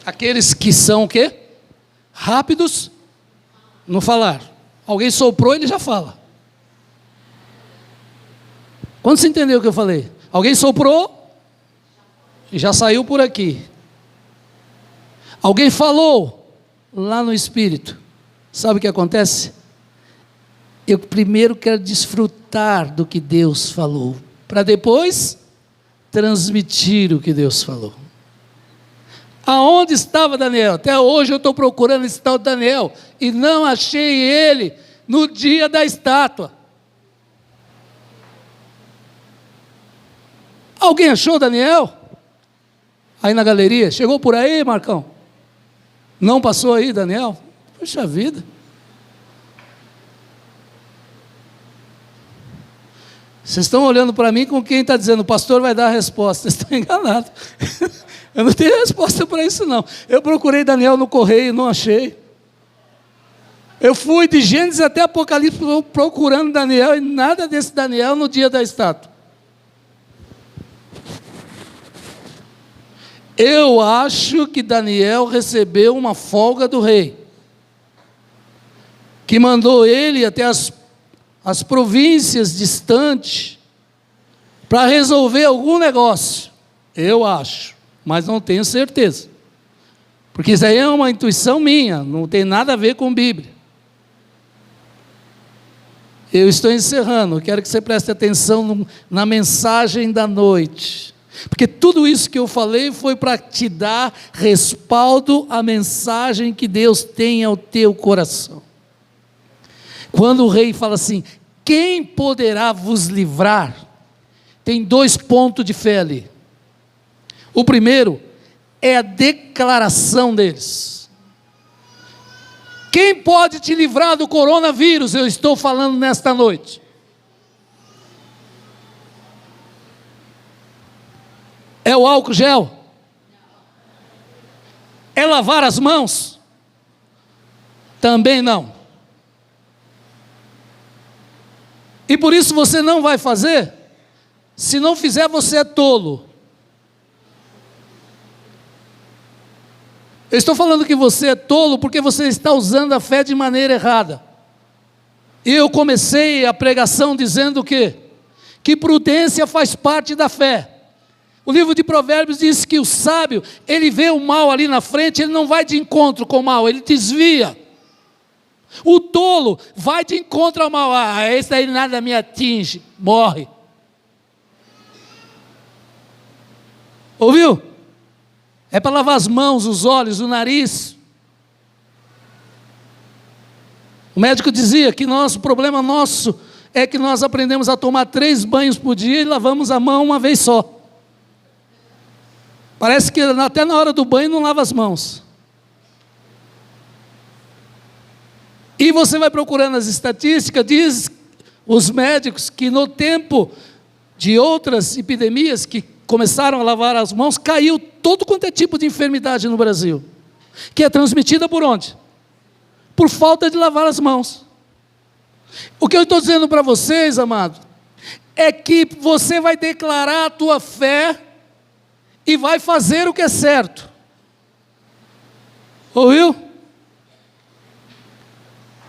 Aqueles que são o quê? Rápidos no falar. Alguém soprou, ele já fala. Quando você entendeu o que eu falei? Alguém soprou e já saiu por aqui. Alguém falou lá no Espírito. Sabe o que acontece? Eu primeiro quero desfrutar do que Deus falou, para depois transmitir o que Deus falou. Aonde estava Daniel? Até hoje eu estou procurando esse tal Daniel e não achei ele no dia da estátua. Alguém achou Daniel? Aí na galeria? Chegou por aí, Marcão? Não passou aí, Daniel? Puxa vida. Vocês estão olhando para mim com quem está dizendo, o pastor vai dar a resposta. Vocês estão enganados. Eu não tenho resposta para isso não. Eu procurei Daniel no correio, não achei. Eu fui de Gênesis até Apocalipse procurando Daniel e nada desse Daniel no dia da estátua. Eu acho que Daniel recebeu uma folga do rei, que mandou ele até as províncias distantes, para resolver algum negócio. Eu acho, mas não tenho certeza, porque isso aí é uma intuição minha, não tem nada a ver com Bíblia. Eu estou encerrando, quero que você preste atenção na mensagem da noite. Porque tudo isso que eu falei foi para te dar respaldo à mensagem que Deus tem ao teu coração. Quando o rei fala assim, quem poderá vos livrar? Tem 2 pontos de fé ali. O primeiro é a declaração deles. Quem pode te livrar do coronavírus? Eu estou falando nesta noite. É o álcool gel? É lavar as mãos? Também não. E por isso você não vai fazer? Se não fizer, você é tolo. Eu estou falando que você é tolo porque você está usando a fé de maneira errada. E eu comecei a pregação dizendo o quê? Que prudência faz parte da fé. O livro de Provérbios diz que o sábio, ele vê o mal ali na frente, ele não vai de encontro com o mal, ele desvia. O tolo vai de encontro ao mal. Ah, esse aí nada me atinge, morre. Ouviu? É para lavar as mãos, os olhos, o nariz. O médico dizia que o problema nosso é que nós aprendemos a tomar 3 banhos por dia e lavamos a mão uma vez só. Parece que até na hora do banho não lava as mãos. E você vai procurando as estatísticas, diz os médicos que no tempo de outras epidemias que começaram a lavar as mãos, caiu todo quanto é tipo de enfermidade no Brasil. Que é transmitida por onde? Por falta de lavar as mãos. O que eu estou dizendo para vocês, amado, é que você vai declarar a tua fé e vai fazer o que é certo. Ouviu?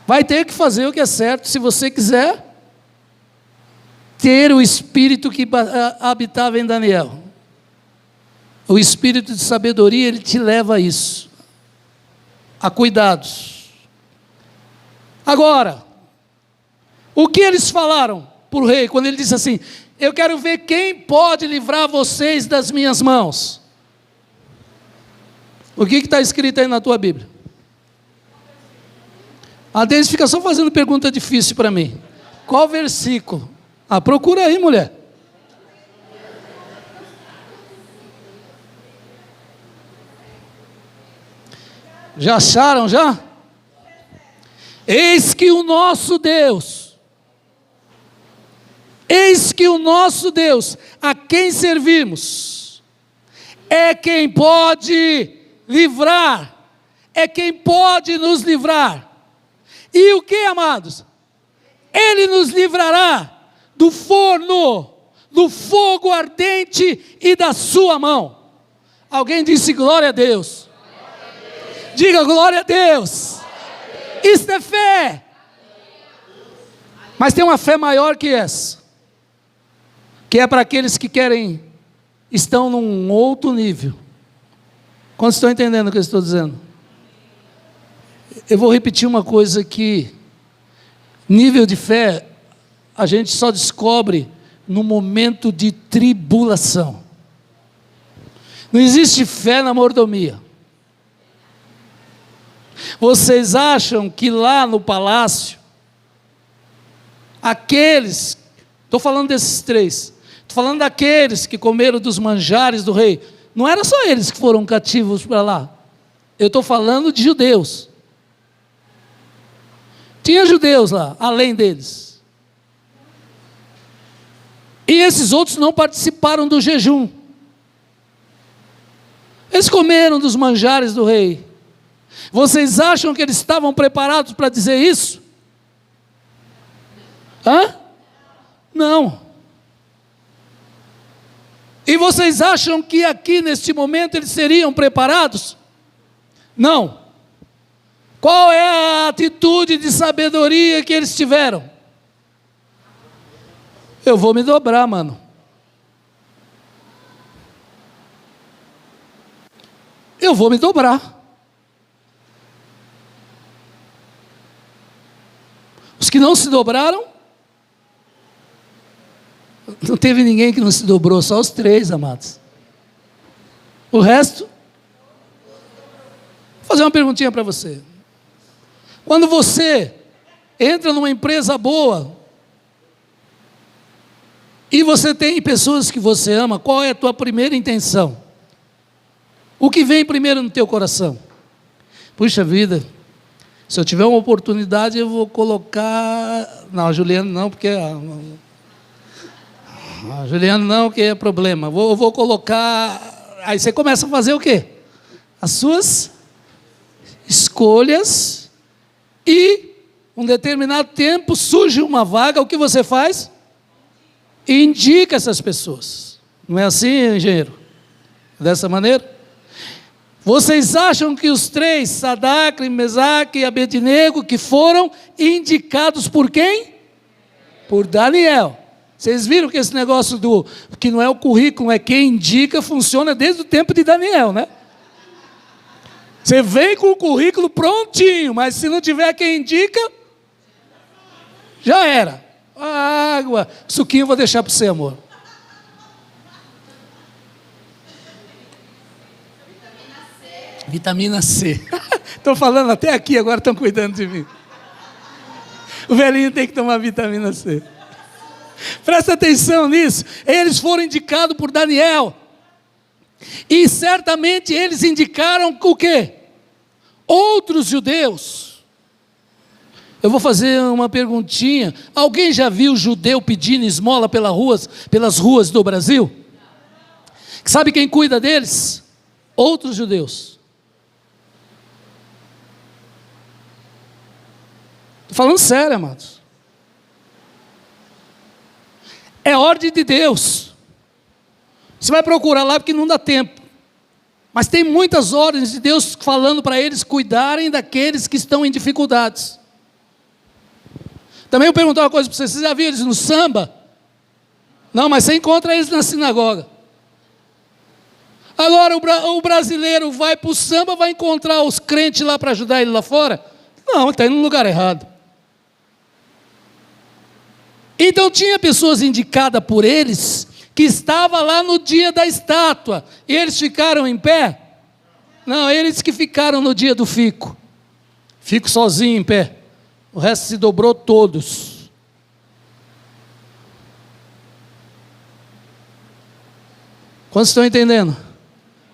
Vai ter que fazer o que é certo, se você quiser ter o espírito que habitava em Daniel. O espírito de sabedoria, ele te leva a isso, a cuidados. Agora, o que eles falaram para o rei, quando ele disse assim, Eu quero ver quem pode livrar vocês das minhas mãos. O que está escrito aí na tua Bíblia? A Deise fica só fazendo pergunta difícil para mim. Qual versículo? Procura aí, mulher. Já acharam, já? Eis que o nosso Deus, a quem servimos, é quem pode livrar, é quem pode nos livrar. E o que, amados? Ele nos livrará do forno, do fogo ardente e da sua mão. Alguém disse glória a Deus. Diga glória a Deus. Isso é fé. Mas tem uma fé maior que essa, que é para aqueles que estão num outro nível. Quantos estão entendendo o que eu estou dizendo? Eu vou repetir uma coisa que nível de fé a gente só descobre no momento de tribulação. Não existe fé na mordomia. Vocês acham que lá no palácio, estou falando desses três, estou falando daqueles que comeram dos manjares do rei, não era só eles que foram cativos para lá, eu estou falando de judeus. Tinha judeus lá, além deles. E esses outros não participaram do jejum. Eles comeram dos manjares do rei. Vocês acham que eles estavam preparados para dizer isso? Não. E vocês acham que aqui neste momento eles seriam preparados? Não. Qual é a atitude de sabedoria que eles tiveram? Eu vou me dobrar, mano. Eu vou me dobrar. Os que não se dobraram, não teve ninguém que não se dobrou, só os três, amados. O resto, vou fazer uma perguntinha para você. Quando você entra numa empresa boa, e você tem pessoas que você ama, qual é a tua primeira intenção? O que vem primeiro no teu coração? Puxa vida, se eu tiver uma oportunidade, eu vou colocar... Não, a Juliana não, porque... A Juliana não, que é problema. Eu vou colocar... Aí você começa a fazer o quê? As suas escolhas e, um determinado tempo, surge uma vaga, o que você faz? Indica essas pessoas. Não é assim, engenheiro? Dessa maneira? Vocês acham que os três, Sadraque, Mesaque e Abednego, que foram indicados por quem? Por Daniel. Vocês viram que esse negócio que não é o currículo, é quem indica, funciona desde o tempo de Daniel, né? Você vem com o currículo prontinho, mas se não tiver quem indica, já era. A água, suquinho eu vou deixar para você, amor. Vitamina C. Estou falando até aqui, agora estão cuidando de mim. O velhinho tem que tomar vitamina C. Presta atenção nisso. Eles foram indicados por Daniel. E certamente eles indicaram o quê? Outros judeus. Eu vou fazer uma perguntinha. Alguém já viu judeu pedindo esmola pelas ruas do Brasil? Sabe quem cuida deles? Outros judeus. Estou falando sério, amados. É ordem de Deus. Você vai procurar lá porque não dá tempo. Mas tem muitas ordens de Deus falando para eles cuidarem daqueles que estão em dificuldades. Também eu perguntar uma coisa para vocês. Vocês já viram eles no samba? Não, mas você encontra eles na sinagoga. Agora o brasileiro vai para o samba, vai encontrar os crentes lá para ajudar ele lá fora? Não, ele está indo no lugar errado. Então tinha pessoas indicadas por eles, que estavam lá no dia da estátua, e eles ficaram em pé? Não, eles que ficaram no dia do fico. Fico sozinho em pé. O resto se dobrou todos. Quantos estão entendendo?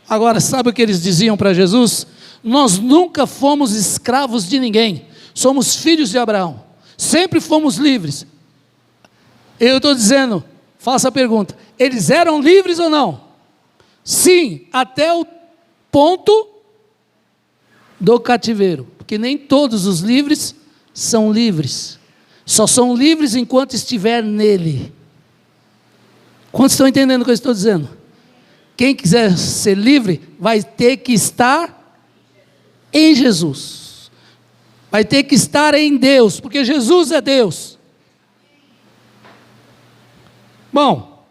Agora, sabe o que eles diziam para Jesus? Nós nunca fomos escravos de ninguém. Somos filhos de Abraão. Sempre fomos livres. Eu estou dizendo, faça a pergunta. Eles eram livres ou não? Sim, até o ponto do cativeiro. Porque nem todos os livres são livres. Só são livres enquanto estiver nele. Quantos estão entendendo o que eu estou dizendo? Quem quiser ser livre, vai ter que estar em Jesus. Vai ter que estar em Deus, porque Jesus é Deus. Bom,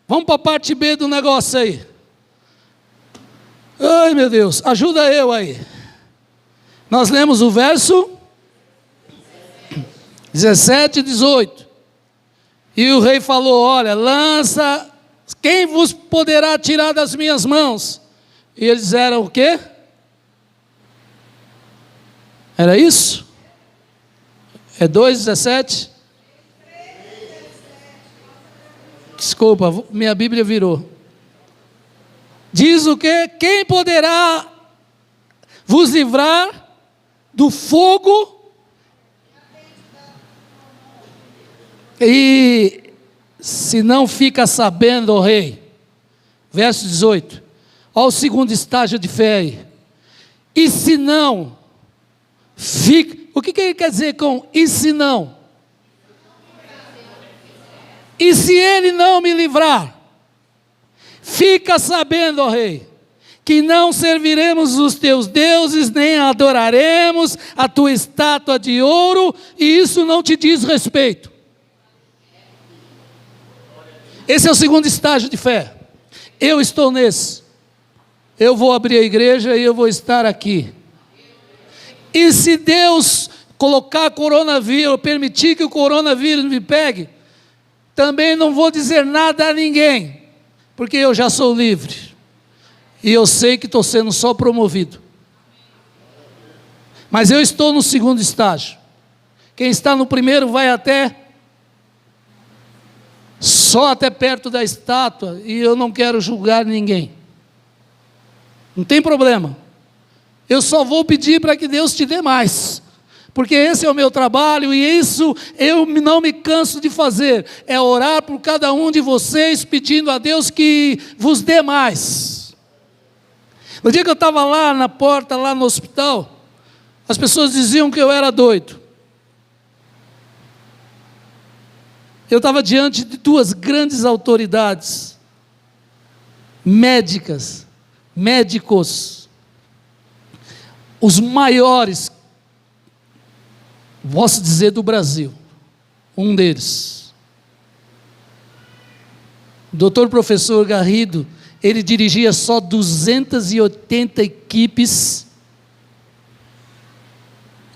vamos para a parte B do negócio aí. Ai, meu Deus, ajuda eu aí. Nós lemos o verso 17 e 18. E o rei falou: olha, lança, quem vos poderá tirar das minhas mãos? E eles disseram o quê? Era isso? É 2,17? Desculpa, minha Bíblia virou. Diz o quê? Quem poderá vos livrar do fogo e se não fica sabendo, ó rei? Verso 18. Olha o segundo estágio de fé aí. E se não fica, o que ele quer dizer com e se não? E se ele não me livrar? Fica sabendo, ó rei, que não serviremos os teus deuses, nem adoraremos a tua estátua de ouro, e isso não te diz respeito. Esse é o segundo estágio de fé. Eu estou nesse. Eu vou abrir a igreja e eu vou estar aqui. E se Deus colocar coronavírus, permitir que o coronavírus me pegue, também não vou dizer nada a ninguém, porque eu já sou livre. E eu sei que estou sendo só promovido. Mas eu estou no segundo estágio. Quem está no primeiro vai só até perto da estátua, e eu não quero julgar ninguém. Não tem problema. Eu só vou pedir para que Deus te dê mais. Porque esse é o meu trabalho e isso eu não me canso de fazer. É orar por cada um de vocês, pedindo a Deus que vos dê mais. No dia que eu estava lá na porta, lá no hospital, as pessoas diziam que eu era doido. Eu estava diante de duas grandes autoridades, médicos, os maiores, posso dizer, do Brasil. Um deles, o doutor professor Garrido, ele dirigia só 280 equipes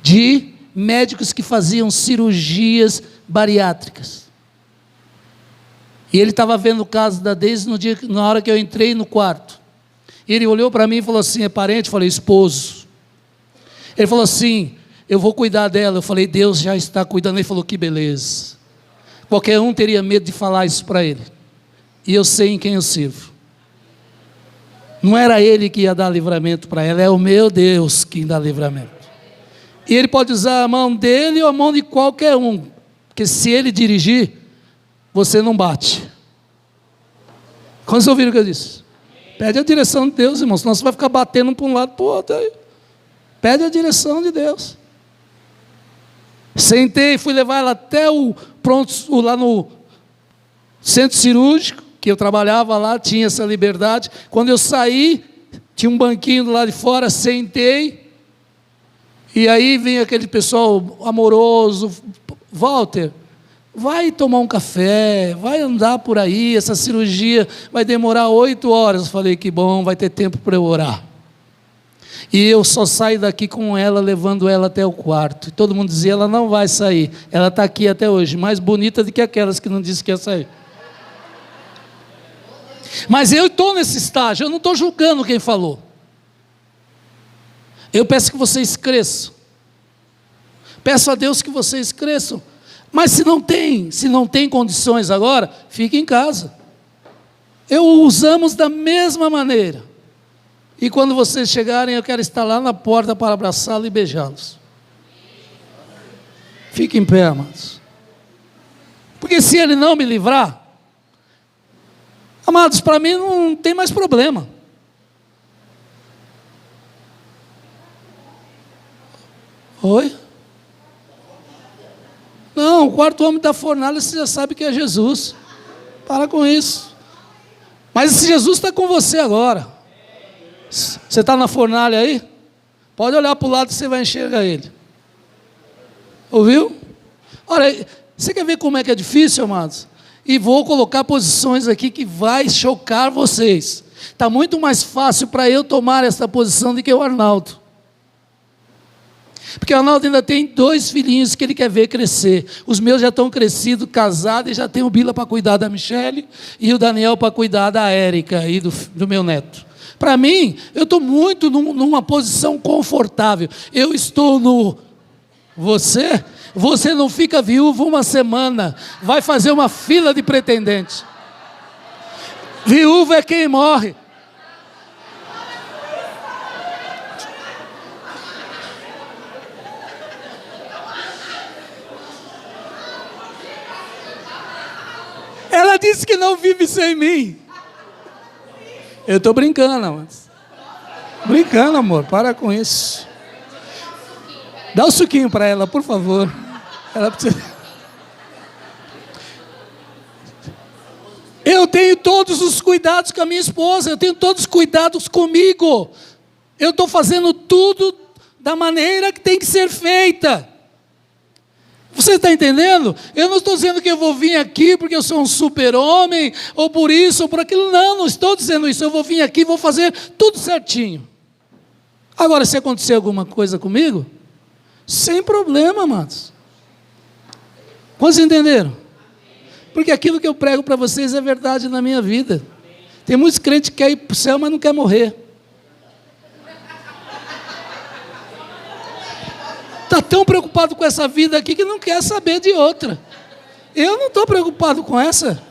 de médicos que faziam cirurgias bariátricas. E ele estava vendo o caso da Deise na hora que eu entrei no quarto. E ele olhou para mim e falou assim: é parente? Eu falei: esposo. Ele falou assim: eu vou cuidar dela. Eu falei: Deus já está cuidando. Ele falou: que beleza. Qualquer um teria medo de falar isso para ele. E eu sei em quem eu sirvo. Não era ele que ia dar livramento para ela, é o meu Deus que dá livramento. E ele pode usar a mão dele ou a mão de qualquer um, porque se ele dirigir, você não bate. Quando vocês ouviram o que eu disse? Pede a direção de Deus, irmão, senão você vai ficar batendo para um lado para o outro aí. Pede a direção de Deus. Sentei, fui levar ela até lá no centro cirúrgico, que eu trabalhava lá, tinha essa liberdade. Quando eu saí, tinha um banquinho do lado de fora, sentei, e aí vem aquele pessoal amoroso: Walter, vai tomar um café, vai andar por aí, essa cirurgia vai demorar 8 horas. Eu falei: que bom, vai ter tempo para eu orar. E eu só saio daqui com ela, levando ela até o quarto. E todo mundo dizia, ela não vai sair. Ela está aqui até hoje, mais bonita do que aquelas que não disse que ia sair. Mas eu estou nesse estágio, eu não estou julgando quem falou. Eu peço que vocês cresçam. Peço a Deus que vocês cresçam. Mas se não tem condições agora, fique em casa. Eu usamos da mesma maneira. E quando vocês chegarem, eu quero estar lá na porta para abraçá-los e beijá-los. Fique em pé, amados. Porque se Ele não me livrar, amados, para mim não tem mais problema. Oi? Não, o quarto homem da fornalha você já sabe que é Jesus. Para com isso. Mas esse Jesus está com você agora. Você está na fornalha aí? Pode olhar para o lado e você vai enxergar Ele. Ouviu? Olha, você quer ver como é que é difícil, amados? E vou colocar posições aqui que vai chocar vocês. Está muito mais fácil para eu tomar essa posição do que o Arnaldo. Porque o Arnaldo ainda tem 2 filhinhos que ele quer ver crescer. Os meus já estão crescidos, casados, e já tem o Bila para cuidar da Michele e o Daniel para cuidar da Érica e do meu neto. Para mim, eu estou muito numa posição confortável. Eu estou no... Você não fica viúvo uma semana, vai fazer uma fila de pretendentes. Viúvo é quem morre. Ela disse que não vive sem mim. Eu estou brincando, mas... Brincando, amor, para com isso. Dá um suquinho para ela, por favor. Ela precisa... Eu tenho todos os cuidados com a minha esposa, eu tenho todos os cuidados comigo. Eu estou fazendo tudo da maneira que tem que ser feita. Você está entendendo? Eu não estou dizendo que eu vou vir aqui porque eu sou um super-homem, ou por isso, ou por aquilo. Não estou dizendo isso. Eu vou vir aqui e vou fazer tudo certinho. Agora, se acontecer alguma coisa comigo, sem problema, amados. Quantos entenderam? Porque aquilo que eu prego para vocês é verdade na minha vida. Tem muitos crentes que querem ir para o céu, mas não querem morrer. Está tão preocupado com essa vida aqui que não quer saber de outra. Eu não estou preocupado com essa.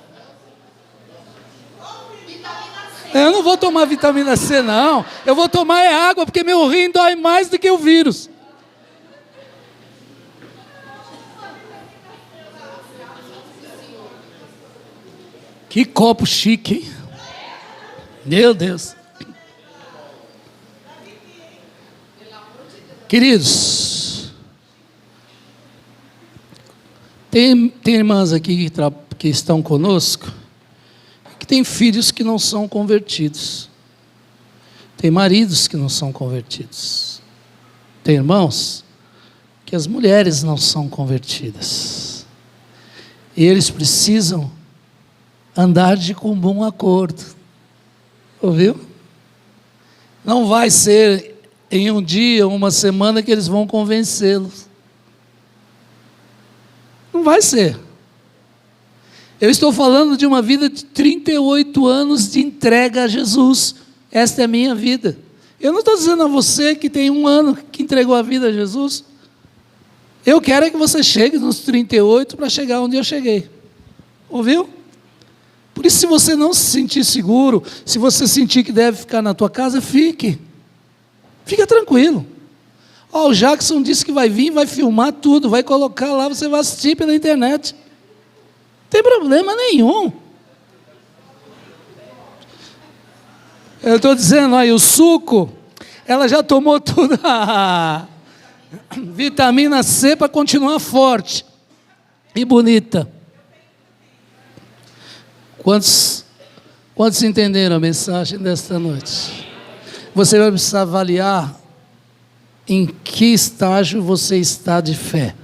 Eu não vou tomar vitamina C, não. Eu vou tomar água, porque meu rim dói mais do que o vírus. Que copo chique, hein? Meu Deus. Queridos, tem irmãs aqui que estão conosco, que têm filhos que não são convertidos. Tem maridos que não são convertidos. Tem irmãos que as mulheres não são convertidas. E eles precisam andar de comum acordo. Ouviu? Não vai ser em um dia, uma semana que eles vão convencê-los. Não vai ser. Eu estou falando de uma vida de 38 anos de entrega a Jesus. Esta é a minha vida. Eu não estou dizendo a você que tem 1 ano que entregou a vida a Jesus. Eu quero é que você chegue nos 38 para chegar onde eu cheguei. Ouviu? Por isso, se você não se sentir seguro, se você sentir que deve ficar na tua casa, fique. Fica tranquilo. O Jackson disse que vai vir, vai filmar tudo, vai colocar lá, você vai assistir pela internet. Não tem problema nenhum. Eu estou dizendo, aí o suco, ela já tomou tudo. Vitamina C para continuar forte e bonita. Quantos entenderam a mensagem desta noite? Você vai precisar avaliar em que estágio você está de fé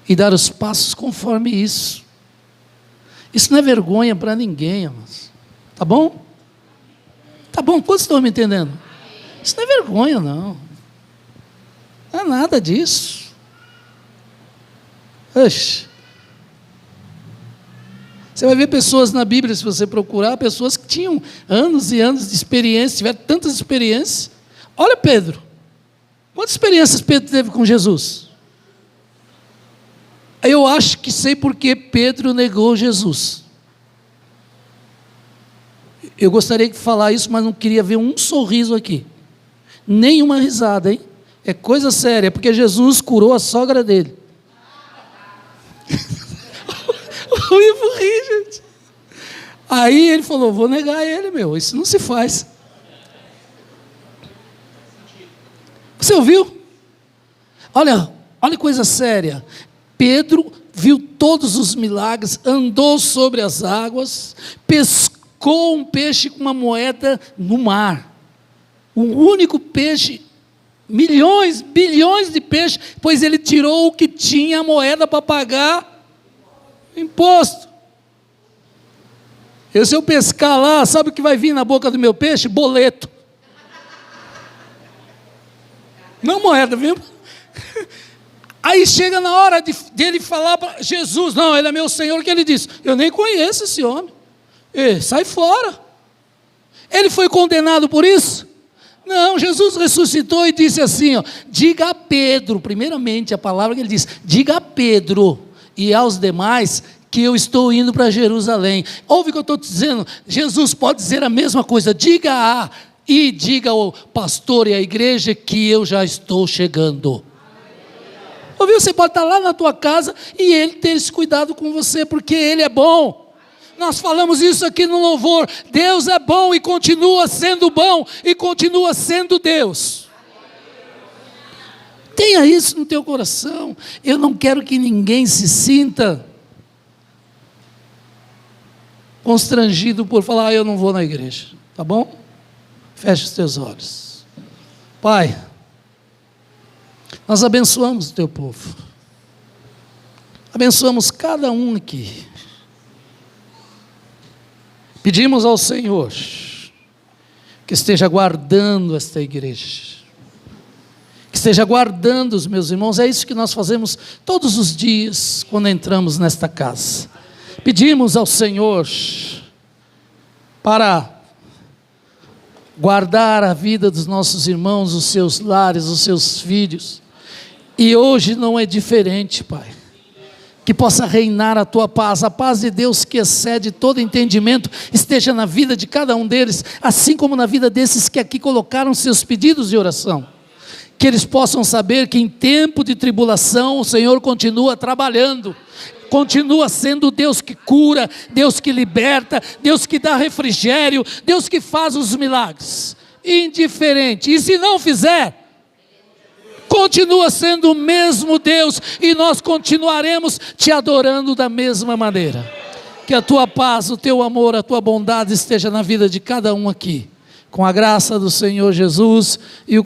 e dar os passos conforme isso. Isso não é vergonha para ninguém, amados. Tá bom? Tá bom, quantos estão me entendendo? Isso não é vergonha, não. Não é nada disso. Oxe. Você vai ver pessoas na Bíblia, se você procurar, pessoas que tinham anos e anos de experiência, tiveram tantas experiências. Olha Pedro. Quantas experiências Pedro teve com Jesus? Eu acho que sei por que Pedro negou Jesus. Eu gostaria de falar isso, mas não queria ver um sorriso aqui. Nem uma risada, hein? É coisa séria, porque Jesus curou a sogra dele. Eu ia rir, gente. Aí ele falou, vou negar ele, isso não se faz. Você ouviu? Olha coisa séria. Pedro viu todos os milagres, andou sobre as águas, pescou um peixe com uma moeda no mar. O único peixe, milhões, bilhões de peixes, pois ele tirou o que tinha a moeda para pagar imposto. Se eu pescar lá, sabe o que vai vir na boca do meu peixe? Boleto. Não moeda, viu? Aí chega na hora dele falar para Jesus, não, ele é meu Senhor, que ele diz, eu nem conheço esse homem. Sai fora. Ele foi condenado por isso? Não, Jesus ressuscitou e disse assim, diga a Pedro, primeiramente a palavra que ele diz, diga a Pedro e aos demais que eu estou indo para Jerusalém. Ouve o que eu estou dizendo? Jesus pode dizer a mesma coisa, diga ao pastor e à igreja que eu já estou chegando. Ouviu? Você pode estar lá na tua casa e ele ter esse cuidado com você, porque ele é bom. Nós falamos isso aqui no louvor, Deus é bom e continua sendo bom e continua sendo Deus. Tenha isso no teu coração. Eu não quero que ninguém se sinta constrangido por falar, eu não vou na igreja, tá bom? Feche os teus olhos. Pai, nós abençoamos o teu povo, abençoamos cada um aqui, pedimos ao Senhor que esteja guardando esta igreja, que esteja guardando os meus irmãos. É isso que nós fazemos todos os dias quando entramos nesta casa. Pedimos ao Senhor para guardar a vida dos nossos irmãos, os seus lares, os seus filhos, e hoje não é diferente, Pai. Que possa reinar a tua paz, a paz de Deus que excede todo entendimento, esteja na vida de cada um deles, assim como na vida desses que aqui colocaram seus pedidos de oração. Que eles possam saber que em tempo de tribulação o Senhor continua trabalhando, continua sendo Deus que cura, Deus que liberta, Deus que dá refrigério, Deus que faz os milagres, indiferente, e se não fizer, continua sendo o mesmo Deus, e nós continuaremos te adorando da mesma maneira. Que a tua paz, o teu amor, a tua bondade esteja na vida de cada um aqui, com a graça do Senhor Jesus e o